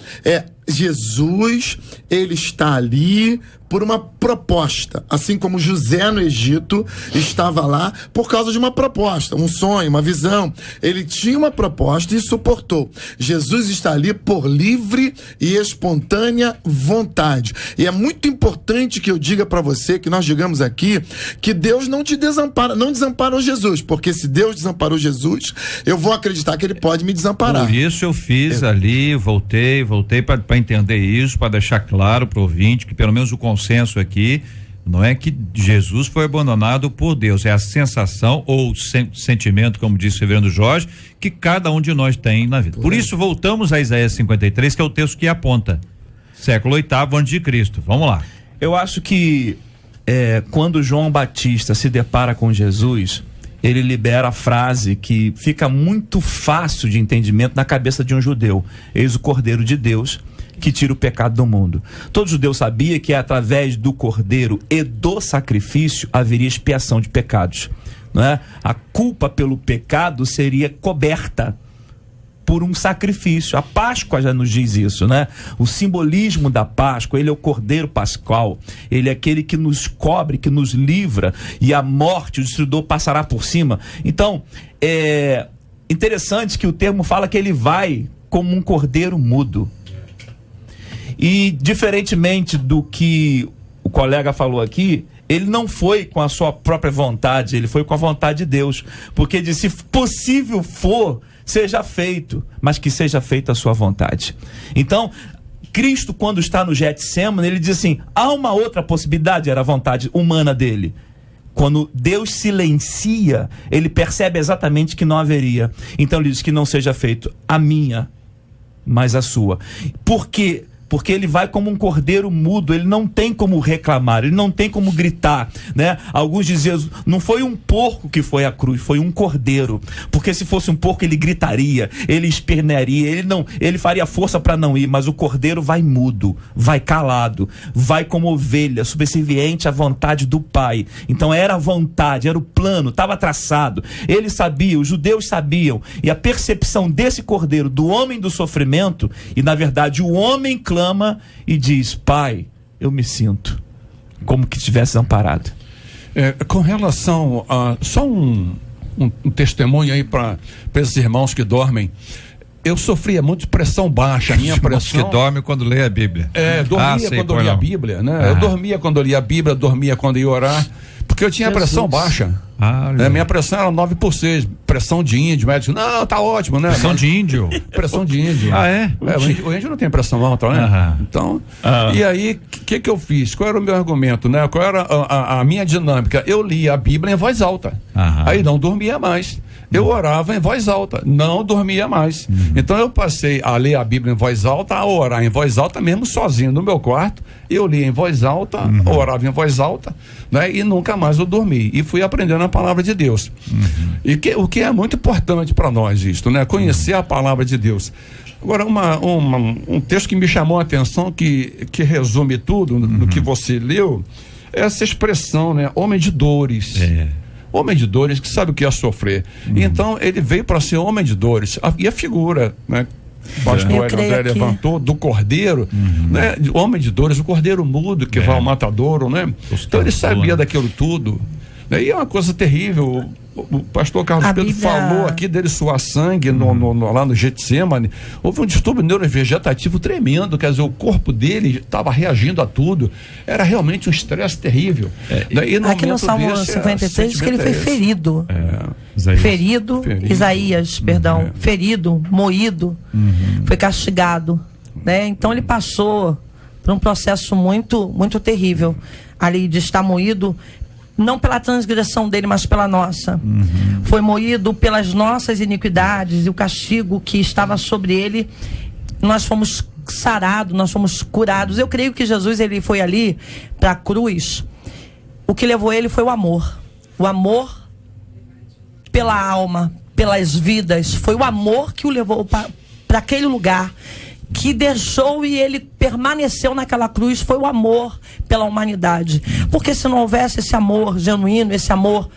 Jesus, ele está ali por uma proposta, assim como José no Egito estava lá por causa de uma proposta, um sonho, uma visão. Ele tinha uma proposta e suportou. Jesus está ali por livre e espontânea vontade. E é muito importante que eu diga para você, que nós digamos aqui, que Deus não te desampara, não desamparou Jesus, porque se Deus desamparou Jesus, eu vou acreditar que ele pode me desamparar. Por isso eu fiz ali, voltei para entender isso, para deixar claro para o ouvinte que pelo menos o consenso aqui, Não é que Jesus foi abandonado por Deus, é a sensação ou sentimento, como disse o reverendo Jorge, que cada um de nós tem na vida. Por isso voltamos a Isaías 53, que é o texto que aponta século VIII antes de Cristo. Vamos lá. Eu acho que quando João Batista se depara com Jesus, ele libera a frase que fica muito fácil de entendimento na cabeça de um judeu: eis o Cordeiro de Deus que tira o pecado do mundo. Todo judeu sabia que através do cordeiro e do sacrifício haveria expiação de pecados, não é? A culpa pelo pecado seria coberta por um sacrifício. A Páscoa já nos diz isso, né? O simbolismo da Páscoa, ele é o Cordeiro Pascual, ele é aquele que nos cobre, que nos livra, e a morte, o destruidor passará por cima. Então, é interessante que o termo fala que ele vai como um cordeiro mudo. E diferentemente do que o colega falou aqui, ele não foi com a sua própria vontade, ele foi com a vontade de Deus, porque disse: se possível for, seja feito, mas que seja feita a sua vontade. Então, Cristo, quando está no Getsemane, ele diz assim: há uma outra possibilidade, era a vontade humana dele. Quando Deus silencia, ele percebe exatamente que não haveria. Então ele diz que não seja feito a minha, mas a sua. Por quê? Porque ele vai como um cordeiro mudo, ele não tem como reclamar, ele não tem como gritar, né? Alguns diziam: não foi um porco que foi à cruz, foi um cordeiro. Porque se fosse um porco, ele gritaria, ele espernearia, ele faria força para não ir, mas o cordeiro vai mudo, vai calado, vai como ovelha, subserviente à vontade do Pai. Então era a vontade, era o plano, estava traçado. Ele sabia, os judeus sabiam, e a percepção desse cordeiro, do homem do sofrimento, e na verdade o homem clama e diz: Pai, eu me sinto como que estivesse amparado. Com relação a só um testemunho aí para esses irmãos que dormem, eu sofria muito de pressão baixa. A minha pressão que dorme quando lê a Bíblia. Dormia quando eu lia a Bíblia, né? Eu dormia quando eu lia a Bíblia, dormia quando eu ia orar, porque eu tinha pressão baixa. Minha pressão era 9/6, pressão de índio, médico: não, tá ótimo, né? Pressão de índio? Pressão de índio. O índio não tem pressão alta, né? Então, e aí, o que eu fiz? Qual era o meu argumento, né? Qual era a minha dinâmica? Eu lia a Bíblia em voz alta, aí não dormia mais. Eu orava em voz alta, não dormia mais. Então eu passei a ler a Bíblia em voz alta, a orar em voz alta, mesmo sozinho no meu quarto. Eu lia em voz alta, orava em voz alta, né? E nunca mais eu dormi. E fui aprendendo a palavra de Deus. E o que é muito importante para nós isto, né? Conhecer a palavra de Deus. Agora, um texto que me chamou a atenção, que resume tudo no que você leu, é essa expressão, né? Homem de dores. Homem de dores, que sabe o que é sofrer. Então ele veio para ser homem de dores. E a figura, né, o pastor André levantou, do cordeiro, né, homem de dores, o cordeiro mudo que vai ao matadouro, né? Então ele sabia daquilo tudo, né? E é uma coisa terrível. O pastor Carlos Pedro falou aqui dele suar sangue lá no Getsemane. Houve um distúrbio neurovegetativo tremendo, quer dizer, o corpo dele estava reagindo a tudo. Era realmente um estresse terrível. Aqui no Salmo 53 diz que ele foi ferido. Isaías, ferido, moído, foi castigado, né? Então ele passou por um processo muito, muito terrível ali de estar moído, não pela transgressão dele, mas pela nossa. Foi moído pelas nossas iniquidades, e o castigo que estava sobre ele, nós fomos sarados, nós fomos curados. Eu creio que Jesus, ele foi ali para a cruz, o que levou ele foi o amor pela alma, pelas vidas. Foi o amor que o levou para aquele lugar, que deixou, e ele permaneceu naquela cruz. Foi o amor pela humanidade. Porque se não houvesse esse amor genuíno, esse amor,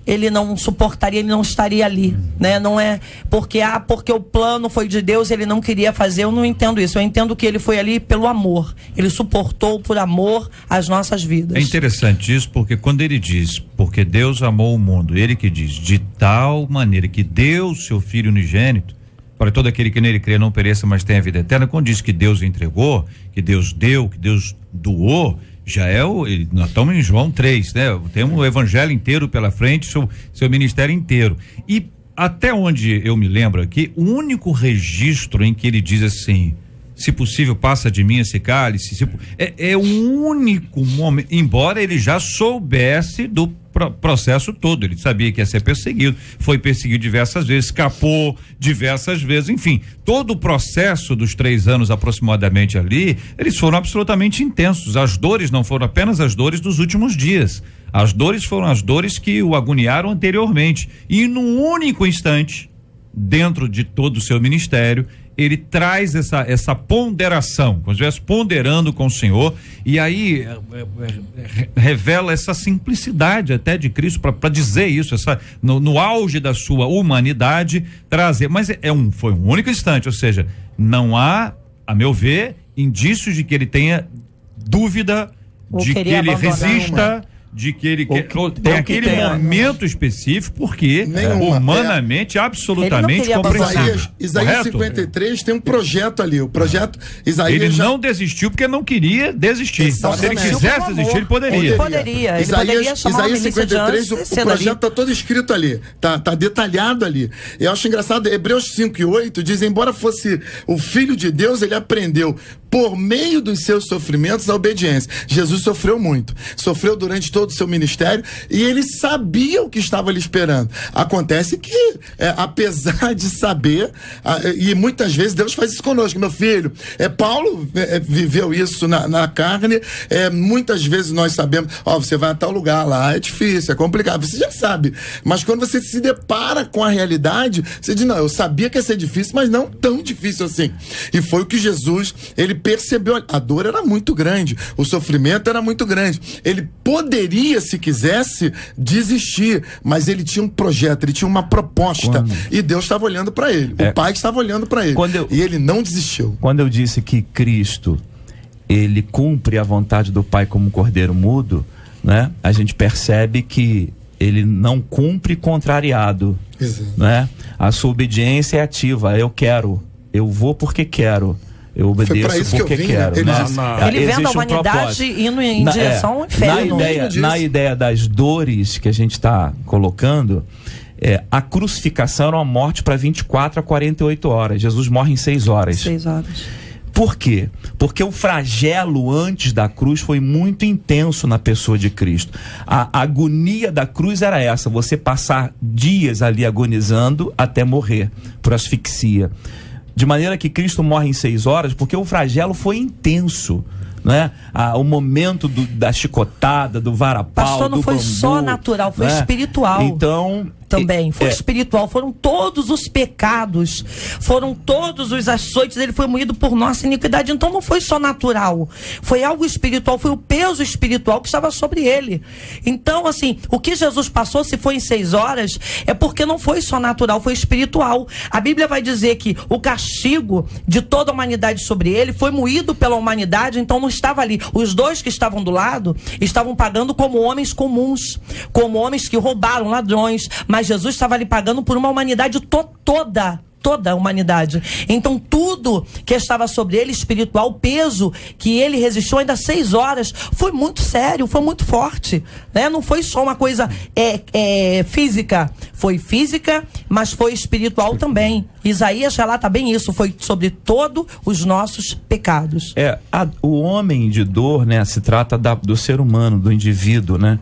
ele não suportaria, ele não estaria ali, né? Não é porque o plano foi de Deus, ele não queria fazer. Eu não entendo isso. Eu entendo que ele foi ali pelo amor. Ele suportou por amor as nossas vidas. É interessante isso, porque quando ele diz: porque Deus amou o mundo, ele que diz: de tal maneira que deu o seu Filho unigênito, para todo aquele que nele crê não pereça, mas tenha vida eterna. Quando diz que Deus entregou, que Deus deu, que Deus doou, já é nós estamos em João 3, né? Temos o evangelho inteiro pela frente, seu ministério inteiro. E até onde eu me lembro aqui, o único registro em que ele diz assim: se possível, passa de mim esse cálice. É o único momento, embora ele já soubesse do processo todo, ele sabia que ia ser perseguido, foi perseguido diversas vezes, escapou diversas vezes, enfim, todo o processo dos 3 anos aproximadamente ali, eles foram absolutamente intensos. As dores não foram apenas as dores dos últimos dias, as dores foram as dores que o agoniaram anteriormente, e num único instante, dentro de todo o seu ministério, ele traz essa ponderação, como se estivesse ponderando com o Senhor, e aí revela essa simplicidade até de Cristo para dizer isso, no auge da sua humanidade, trazer, mas foi um único instante, ou seja, não há, a meu ver, indícios de que ele tenha dúvida, de que ele resista, de que ele tem aquele momento específico, porque humanamente, absolutamente compreensível. Isaías 53 tem um projeto ali, o projeto Isaías. Ele não desistiu porque não queria desistir. Exatamente. Se ele quisesse desistir, ele poderia. Isaías 53, o projeto está todo escrito ali, tá detalhado ali. Eu acho engraçado, Hebreus 5:8 diz, embora fosse o Filho de Deus, ele aprendeu por meio dos seus sofrimentos a obediência. Jesus sofreu muito, sofreu durante todo o seu ministério e ele sabia o que estava lhe esperando. Acontece que, apesar de saber, e muitas vezes Deus faz isso conosco, meu filho. Paulo viveu isso na carne, muitas vezes nós sabemos, você vai a tal lugar lá, é difícil, é complicado, você já sabe, mas quando você se depara com a realidade, você diz, não, eu sabia que ia ser difícil, mas não tão difícil assim. E foi o que Jesus, ele percebeu, a dor era muito grande, o sofrimento era muito grande, ele poderia, se quisesse, desistir, mas ele tinha um projeto, ele tinha uma proposta, e Deus estava olhando para ele, o Pai estava olhando para ele, e ele não desistiu. Quando eu disse que Cristo, ele cumpre a vontade do Pai como um cordeiro mudo, né? A gente percebe que ele não cumpre contrariado, né? A sua obediência é ativa, eu vou porque quero. Eu obedeço porque quero. Ele vendo a humanidade indo em direção ao inferno. Na ideia das dores que a gente está colocando, a crucificação era uma morte para 24 a 48 horas. Jesus morre em 6 horas. 6 horas. Por quê? Porque o flagelo antes da cruz foi muito intenso na pessoa de Cristo. A agonia da cruz era essa, você passar dias ali agonizando até morrer por asfixia. De maneira que Cristo morre em 6 horas porque o flagelo foi intenso, né? O momento da chicotada, do varapau, pastor, não foi bambu, só natural, foi espiritual. Então, também foi espiritual, foram todos os pecados, foram todos os açoites, ele foi moído por nossa iniquidade. Então não foi só natural, foi algo espiritual, foi o peso espiritual que estava sobre ele. Então, assim, o que Jesus passou, se foi em 6 horas, é porque não foi só natural, foi espiritual. A Bíblia vai dizer que o castigo de toda a humanidade sobre ele foi moído pela humanidade, então não estava ali. Os dois que estavam do lado estavam pagando como homens comuns, como homens que roubaram, ladrões, mas Jesus estava ali pagando por uma humanidade toda a humanidade. Então tudo que estava sobre ele, espiritual, o peso que ele resistiu ainda 6 horas, foi muito sério, foi muito forte, né? Não foi só uma coisa física, foi física, mas foi espiritual também. Isaías relata bem isso, foi sobre todos os nossos pecados. O homem de dor, né, se trata do ser humano, do indivíduo, né?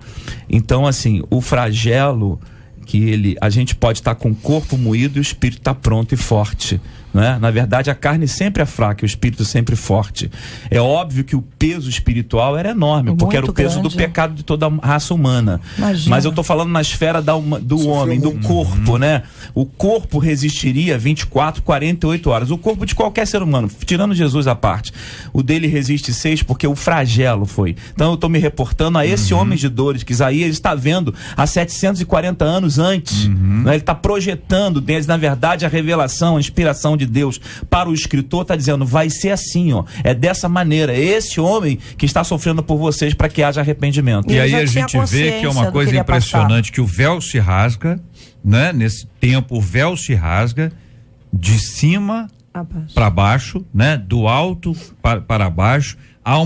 Então, assim, o flagelo que a gente pode estar com o corpo moído e o espírito está pronto e forte, né? Na verdade, a carne sempre é fraca e o espírito sempre forte. É óbvio que o peso espiritual era enorme, muito, porque era o peso grande do pecado de toda a raça humana. Imagina. Mas eu estou falando na esfera do homem, do corpo, né? O corpo resistiria 24, 48 horas. O corpo de qualquer ser humano, tirando Jesus à parte, o dele resiste 6 porque o flagelo foi. Então eu estou me reportando a esse homem de dores que Isaías está vendo há 740 anos antes. Né? Ele está projetando desde, na verdade, a revelação, a inspiração de Deus para o escritor, está dizendo, vai ser assim, ó, é dessa maneira, é esse homem que está sofrendo por vocês para que haja arrependimento. E aí a gente vê que é uma coisa impressionante, que o véu se rasga, né? Nesse tempo o véu se rasga de cima para baixo, né? Do alto para baixo, há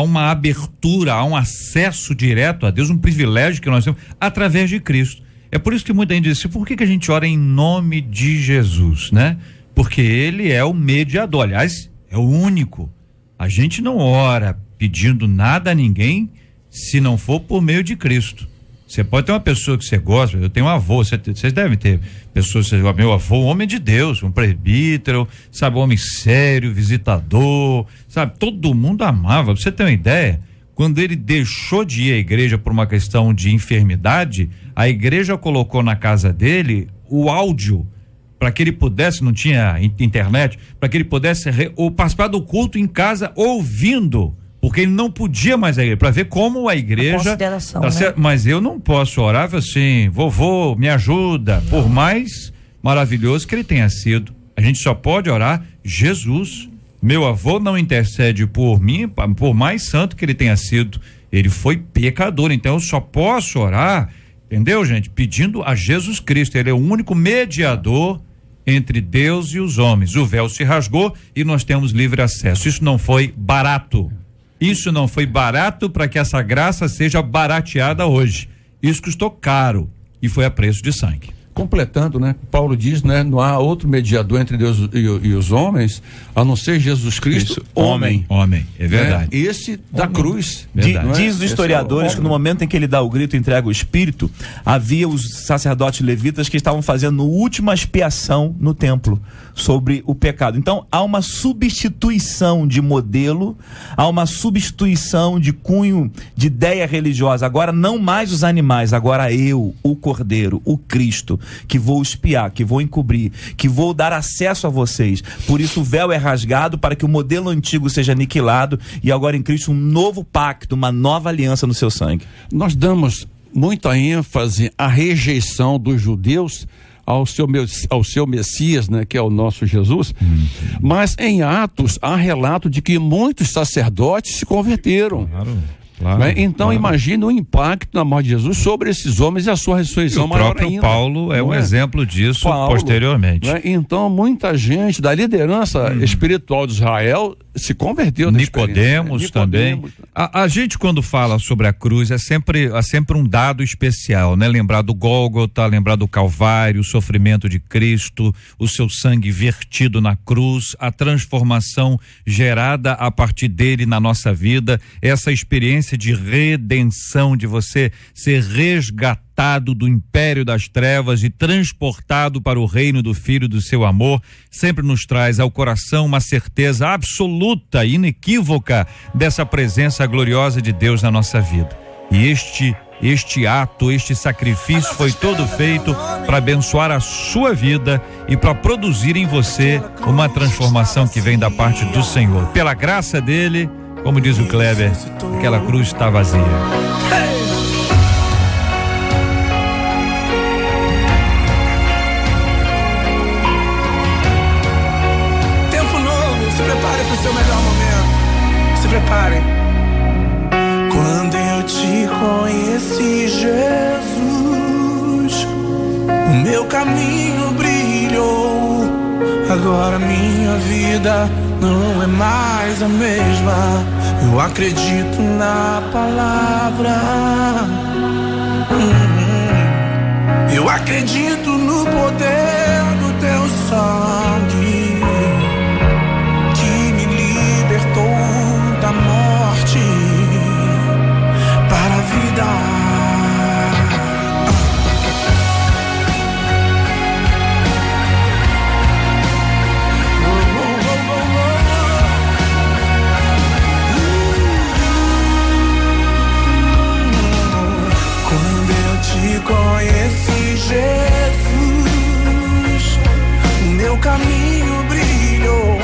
uma abertura, há um acesso direto a Deus, um privilégio que nós temos através de Cristo. É por isso que muita gente diz, por que a gente ora em nome de Jesus, né? Porque ele é o mediador. Aliás, É o único. A gente não ora pedindo nada a ninguém se não for por meio de Cristo. Você pode ter uma pessoa que você gosta, eu tenho um avô, vocês devem ter pessoas, meu avô, homem de Deus, um presbítero, sabe, homem sério, visitador, sabe, todo mundo amava. Pra você ter uma ideia, quando ele deixou de ir à igreja por uma questão de enfermidade, a igreja colocou na casa dele o áudio para que ele pudesse, não tinha internet, para que ele pudesse ou participar do culto em casa ouvindo, porque ele não podia mais a igreja, para ver como a igreja tá certo, mas eu não posso orar assim, vovô, me ajuda, por mais maravilhoso que ele tenha sido, a gente só pode orar, Jesus, meu avô não intercede por mim, por mais santo que ele tenha sido, ele foi pecador, então eu só posso orar, entendeu, gente? Pedindo a Jesus Cristo, ele é o único mediador entre Deus e os homens. O véu se rasgou e nós temos livre acesso. Isso não foi barato. Isso não foi barato para que essa graça seja barateada hoje. Isso custou caro e foi a preço de sangue. Completando, né? Paulo diz, né? Não há outro mediador entre Deus e os homens, a não ser Jesus Cristo, homem. Homem, é verdade. Né? Esse da cruz. Diz os historiadores que no momento em que ele dá o grito e entrega o Espírito, havia os sacerdotes levitas que estavam fazendo última expiação no templo sobre o pecado. Então há uma substituição de modelo, há uma substituição de cunho, de ideia religiosa. Agora não mais os animais, agora eu, o Cordeiro, o Cristo, que vou espiar, que vou encobrir, que vou dar acesso a vocês. Por isso o véu é rasgado para que o modelo antigo seja aniquilado e agora em Cristo um novo pacto, uma nova aliança no seu sangue. Nós damos muita ênfase à rejeição dos judeus ao seu Messias, né, que é o nosso Jesus, mas em Atos há relato de que muitos sacerdotes se converteram. Claro, né? Então imagine o impacto na morte de Jesus sobre esses homens e a sua ressurreição. O próprio Paulo é um exemplo disso posteriormente. Né? Então muita gente da liderança espiritual de Israel se converteu. Nicodemos também. A gente quando fala sobre a cruz é sempre um dado especial, né? Lembrar do Gólgota, lembrar do Calvário, o sofrimento de Cristo, o seu sangue vertido na cruz, a transformação gerada a partir dele na nossa vida, essa experiência de redenção, de você ser resgatado do império das trevas e transportado para o reino do Filho do seu amor, sempre nos traz ao coração uma certeza absoluta, inequívoca dessa presença gloriosa de Deus na nossa vida. E este ato, este sacrifício foi todo feito para abençoar a sua vida e para produzir em você uma transformação que vem da parte do Senhor. Pela graça dele, como diz o Kleber, aquela cruz está vazia. Tempo novo, se prepare para o seu melhor momento. Se prepare. Quando eu te conheci, Jesus, o meu caminho brilhou. Agora minha vida não é mais a mesma. Eu acredito na palavra. Eu acredito no poder do teu sangue, que me libertou da morte para a vida. Conheci Jesus, o meu caminho brilhou.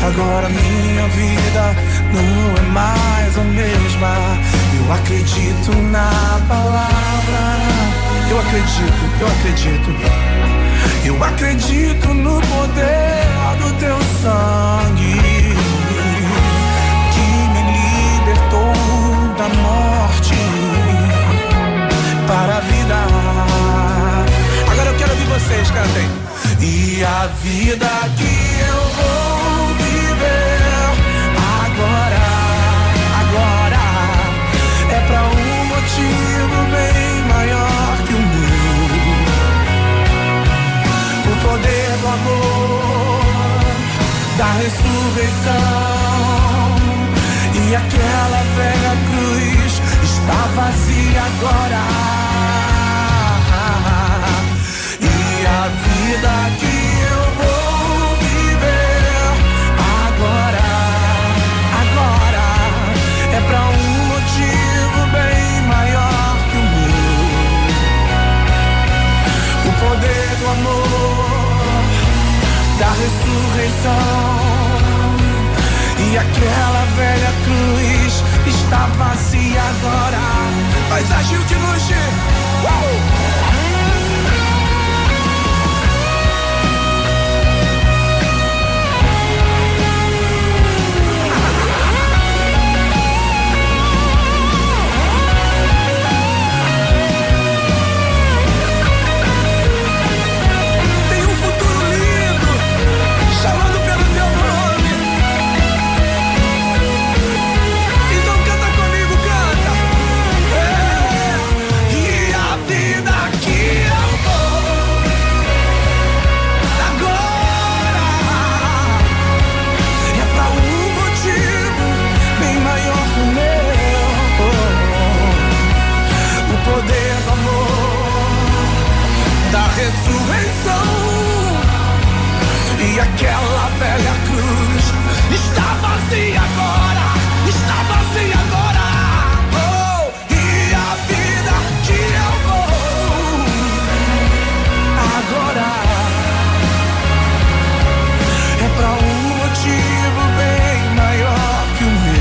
Agora minha vida não é mais a mesma. Eu acredito na palavra. Eu acredito. Eu acredito no poder do teu sangue, que me libertou da morte para a vida. Agora eu quero ouvir vocês, cantem. E a vida que eu vou viver agora é pra um motivo bem maior que o meu. O poder do amor, da ressurreição ressurreição. E aquela velha cruz está vazia agora. E a vida que eu vou viver agora é pra um motivo bem maior que o meu. O poder do amor, da ressurreição. E aquela velha cruz está vazia agora. Mas agiu de longe. Tem um futuro lindo chamando pelo teu nome. Então canta comigo, canta. E a vida que eu vou agora é pra um motivo bem maior que o meu. O poder do amor, da ressurreição. E aquela velha cruz está vazia agora. Está vazia agora. Oh, e a vida que eu vou agora é pra um motivo bem maior que o meu.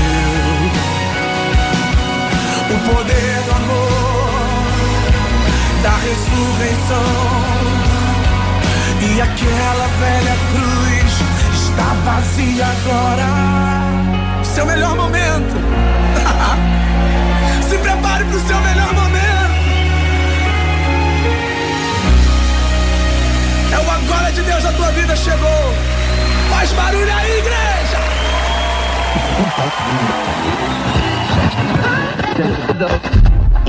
O poder do amor, da ressurreição. E aquela velha cruz está vazia agora. Seu melhor momento. Se prepare pro seu melhor momento. É o agora de Deus, a tua vida chegou. Faz barulho aí, igreja.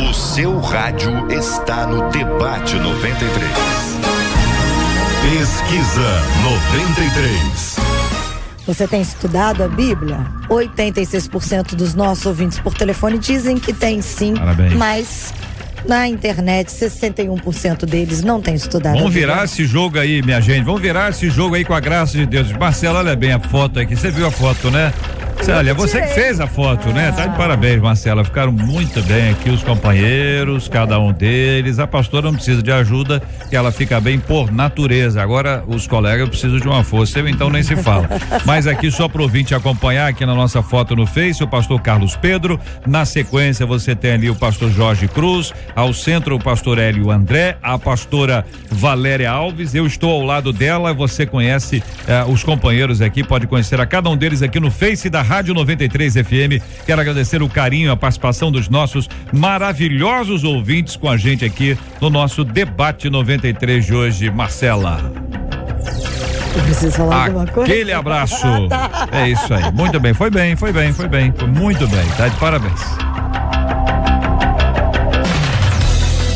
O seu rádio está no Debate 93. Pesquisa 93. Você tem estudado a Bíblia? 86% dos nossos ouvintes por telefone dizem que tem sim. Parabéns. Mas na internet 61% deles não tem estudado. Vamos virar esse jogo aí, minha gente. Vamos virar esse jogo aí com a graça de Deus. Marcela, olha bem a foto aqui. Você viu a foto, né? Olha, você que fez a foto, né? Tá de parabéns, Marcela. Ficaram muito bem aqui os companheiros, cada um deles. A pastora não precisa de ajuda, que ela fica bem por natureza. Agora, os colegas precisam de uma força, eu então nem se fala. Mas aqui, só pro ouvinte acompanhar aqui na nossa foto no Face, o pastor Carlos Pedro. Na sequência, você tem ali o pastor Jorge Cruz. Ao centro, o pastor Hélio André. A pastora Valéria Alves. Eu estou ao lado dela. Você conhece os companheiros aqui, pode conhecer a cada um deles aqui no Face da Rádio 93 FM. Quero agradecer o carinho, a participação dos nossos maravilhosos ouvintes com a gente aqui no nosso Debate 93 de hoje. Marcela. Eu preciso falar alguma coisa? Aquele abraço. É isso aí. Muito bem, foi bem. Foi muito bem. Tá de parabéns.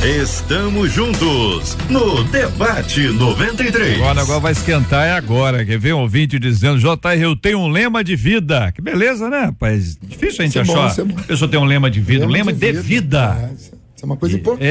Estamos juntos no Debate 93. Agora vai esquentar, é agora. Quer ver um ouvinte dizendo: JR, eu tenho um lema de vida. Que beleza, né, rapaz? Difícil a gente achar. A pessoa tem um lema de vida, um lema de vida. Isso é uma coisa importante.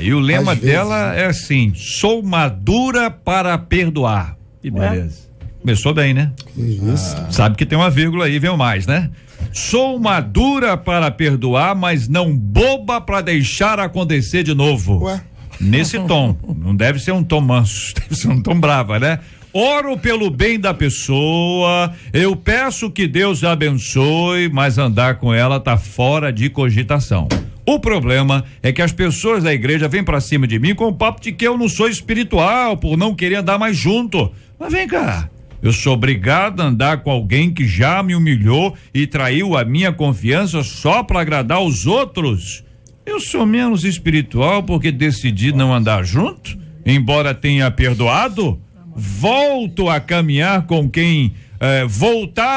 E o lema dela é assim: sou madura para perdoar. Que beleza. Começou bem, né? Isso. Sabe que tem uma vírgula aí, vem mais, né? Sou madura para perdoar, mas não boba para deixar acontecer de novo. Ué? Nesse tom. Não deve ser um tom manso, deve ser um tom brava, né? Oro pelo bem da pessoa, eu peço que Deus a abençoe, mas andar com ela tá fora de cogitação. O problema é que as pessoas da igreja vêm pra cima de mim com o papo de que eu não sou espiritual, por não querer andar mais junto. Mas vem cá, eu sou obrigado a andar com alguém que já me humilhou e traiu a minha confiança só para agradar os outros? Eu sou menos espiritual porque decidi não andar junto, embora tenha perdoado? Voltar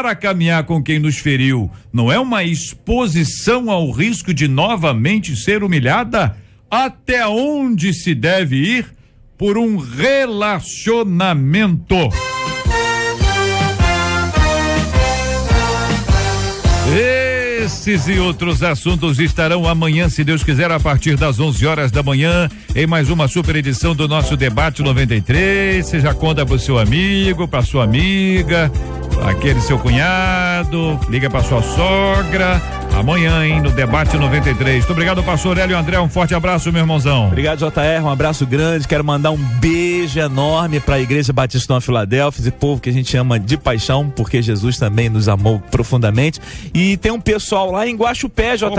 a caminhar com quem nos feriu não é uma exposição ao risco de novamente ser humilhada? Até onde se deve ir por um relacionamento? Esses e outros assuntos estarão amanhã, se Deus quiser, a partir das 11 horas da manhã, em mais uma super edição do nosso Debate 93. Você já conta pro seu amigo, pra sua amiga, aquele seu cunhado, liga pra sua sogra. Amanhã, hein, no Debate 93. Muito obrigado, pastor Hélio André. Um forte abraço, meu irmãozão. Obrigado, JR. Um abraço grande. Quero mandar um beijo enorme para a Igreja Batista Nova Filadélfia, esse povo que a gente ama de paixão, porque Jesus também nos amou profundamente. E tem um pessoal lá em Guaxupé, JR,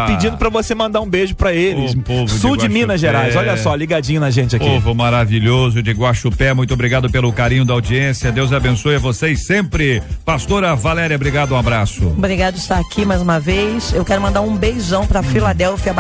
pedindo para você mandar um beijo para eles. Sul de Minas Gerais. Olha só, ligadinho na gente aqui. Povo maravilhoso de Guaxupé. Muito obrigado pelo carinho da audiência. Deus abençoe a vocês sempre. Pastora Valéria, obrigado. Um abraço. Obrigado por estar aqui mais uma vez. Eu quero mandar um beijão pra Filadélfia,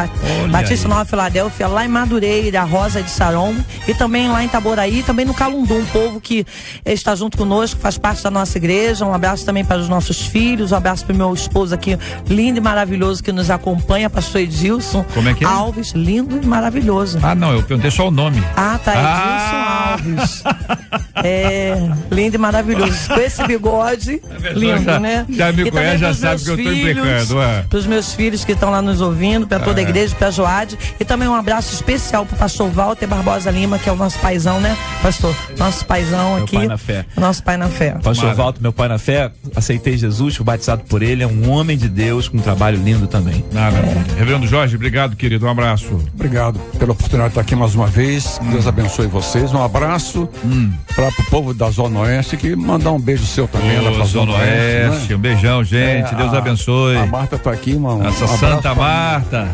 Batista Nova Filadélfia, lá em Madureira, Rosa de Saron, e também lá em Itaboraí, também no Calundu, um povo que está junto conosco, faz parte da nossa igreja. Um abraço também para os nossos filhos, um abraço pro meu esposo aqui, lindo e maravilhoso, que nos acompanha, pastor Edilson. Como é que é? Alves, lindo e maravilhoso. Ah, não, eu perguntei só o nome. Ah, tá, Edilson Alves. Lindo e maravilhoso. Com esse bigode, lindo, né? Já me conhece, já sabe que eu tô implicando. Para os meus filhos que estão lá nos ouvindo, para toda a igreja, para a Joade, e também um abraço especial para o pastor Walter Barbosa Lima, que é o nosso paizão, né, pastor? Nosso paizão aqui. Meu pai na fé. Nosso pai na fé. Pastor Walter, meu pai na fé, aceitei Jesus, fui batizado por ele, é um homem de Deus com um trabalho lindo também. Reverendo Jorge, obrigado, querido, um abraço. Obrigado pela oportunidade de estar aqui mais uma vez. Deus abençoe vocês. Um abraço para o povo da Zona Oeste, que mandar um beijo seu também lá pra Zona Oeste, né? Um beijão, gente. Deus abençoe. A Marta tá aqui, mano. Nossa Santa Marta.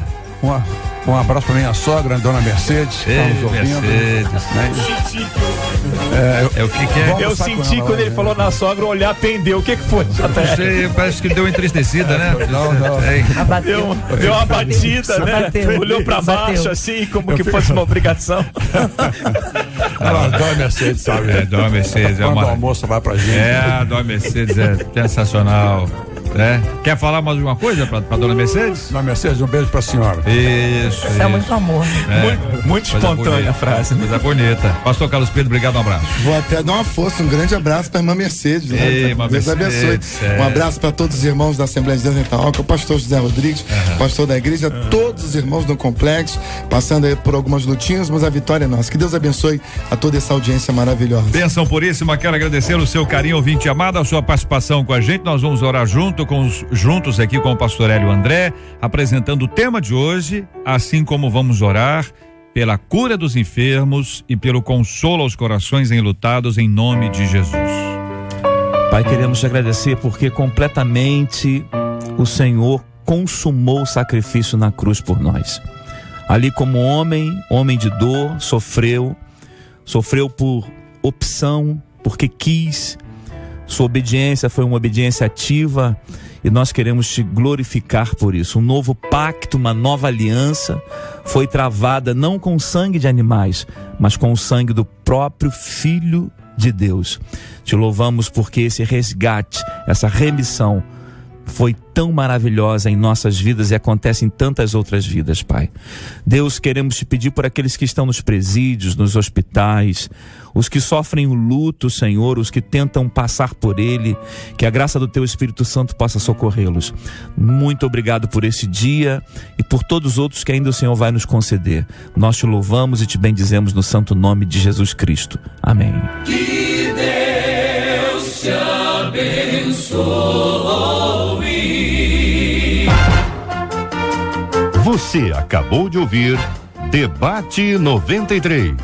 Um abraço pra minha sogra, a dona Mercedes. Mercedes. O que é? Eu senti quando ele falou na sogra, o olhar pendeu. O que foi? Não sei, parece que deu uma entristecida, né? Não. Deu uma batida, né? Olhou pra baixo, assim, como que fosse uma obrigação. A dona Mercedes, sabe? Dona Mercedes. Quando o almoço vai pra gente. A dona Mercedes é sensacional. Quer falar mais alguma coisa pra dona Mercedes? Dona Mercedes, um beijo pra senhora. Isso. É muito amor. Muito espontânea a frase. Coisa bonita. Pastor Carlos Pedro, obrigado, um abraço. Vou até dar uma força, um grande abraço pra irmã Mercedes. Deus abençoe. Um abraço pra todos os irmãos da Assembleia de Deus em Itaoca, o pastor José Rodrigues, pastor da igreja, todos os irmãos do complexo, passando aí por algumas lutinhas, mas a vitória é nossa. Que Deus abençoe a toda essa audiência maravilhosa. Bênção puríssima, quero agradecer o seu carinho, ouvinte amado, a sua participação com a gente. Nós vamos orar juntos aqui com o pastor Hélio André, apresentando o tema de hoje, assim como vamos orar pela cura dos enfermos e pelo consolo aos corações enlutados, em nome de Jesus. Pai, queremos te agradecer porque completamente o Senhor consumou o sacrifício na cruz por nós. Ali como homem de dor, sofreu por opção, porque quis. Sua obediência foi uma obediência ativa e nós queremos te glorificar por isso. Um novo pacto, uma nova aliança foi travada não com o sangue de animais, mas com o sangue do próprio Filho de Deus. Te louvamos porque esse resgate, essa remissão foi tão maravilhosa em nossas vidas e acontece em tantas outras vidas, Pai. Deus, queremos te pedir por aqueles que estão nos presídios, nos hospitais, os que sofrem o luto, Senhor, os que tentam passar por ele, que a graça do teu Espírito Santo possa socorrê-los. Muito obrigado por esse dia e por todos os outros que ainda o Senhor vai nos conceder. Nós te louvamos e te bendizemos no santo nome de Jesus Cristo. Amém. Que Deus te abençoe. Você acabou de ouvir Debate 93.